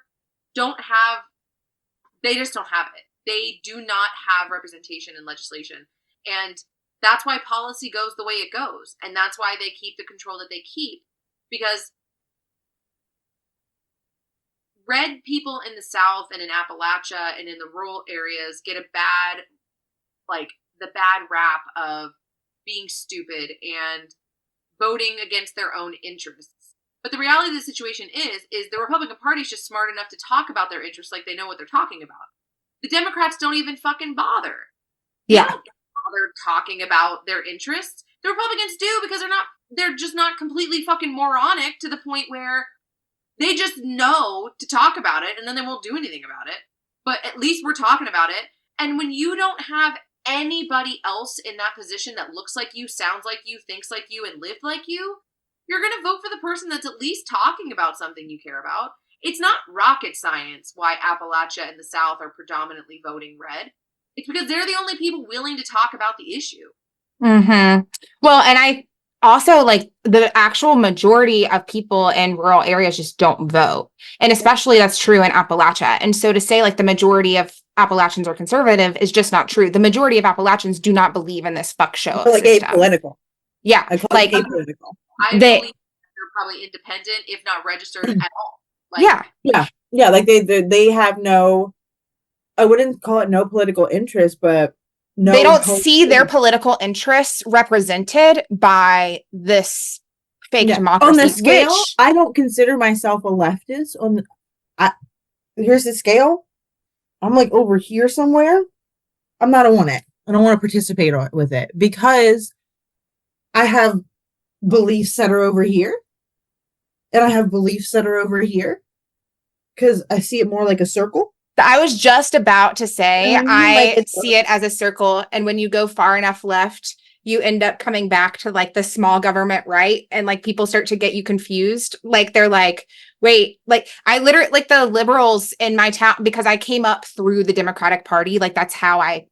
they just don't have it. They do not have representation in legislation. And that's why policy goes the way it goes. And that's why they keep the control that they keep. Because red people in the South and in Appalachia and in the rural areas get the bad rap of being stupid and voting against their own interests. But the reality of the situation is the Republican Party is just smart enough to talk about their interests like they know what they're talking about. The Democrats don't even fucking bother. They don't bother talking about their interests. The Republicans do because they're just not completely fucking moronic to the point where they just know to talk about it and then they won't do anything about it. But at least we're talking about it. And when you don't have anybody else in that position that looks like you, sounds like you, thinks like you, and lived like you, you're going to vote for the person that's at least talking about something you care about. It's not rocket science why Appalachia and the South are predominantly voting red. It's because they're the only people willing to talk about the issue. Mm-hmm. Well, and I also like the actual majority of people in rural areas just don't vote. And especially that's true in Appalachia. And so to say like the majority of Appalachians are conservative is just not true. The majority of Appalachians do not believe in this fuck show like system. apolitical. Yeah. Like apolitical. I believe they're probably independent, if not registered at all. Like, yeah. Like they have no, I wouldn't call it no political interest, but no, they don't see their political interests represented by this fake democracy. On the scale, I don't consider myself a leftist. Here's the scale. I'm like over here somewhere. I'm not on it. I don't want to participate with it because I have beliefs that are over here, and I have beliefs that are over here because I see it more like a circle. I was just about to say, I see it as a circle. And when you go far enough left, you end up coming back to like the small government right. And like people start to get you confused. Like they're like, wait, like I literally like the liberals in my town, because I came up through the Democratic Party. Like that's how I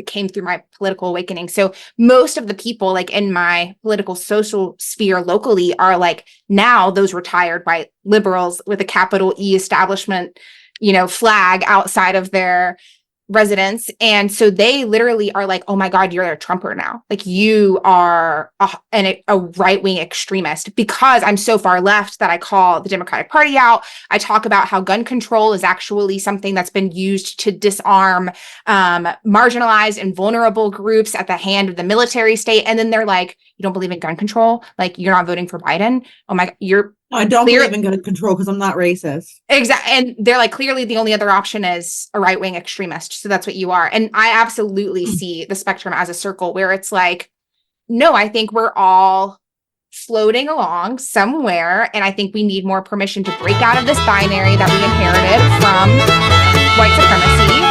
came through my political awakening. So most of the people like in my political social sphere locally are like now those retired white liberals with a capital E establishment, flag outside of their residence. And so they literally are like, oh my God, you're a Trumper now. Like you are a right-wing extremist, because I'm so far left that I call the Democratic Party out. I talk about how gun control is actually something that's been used to disarm marginalized and vulnerable groups at the hand of the military state. And then they're like, you don't believe in gun control? Like you're not voting for Biden? Oh my, I don't believe in gun control because I'm not racist. Exactly. And they're like, clearly the only other option is a right-wing extremist. So that's what you are. And I absolutely see the spectrum as a circle where it's like, no, I think we're all floating along somewhere. And I think we need more permission to break out of this binary that we inherited from white supremacy.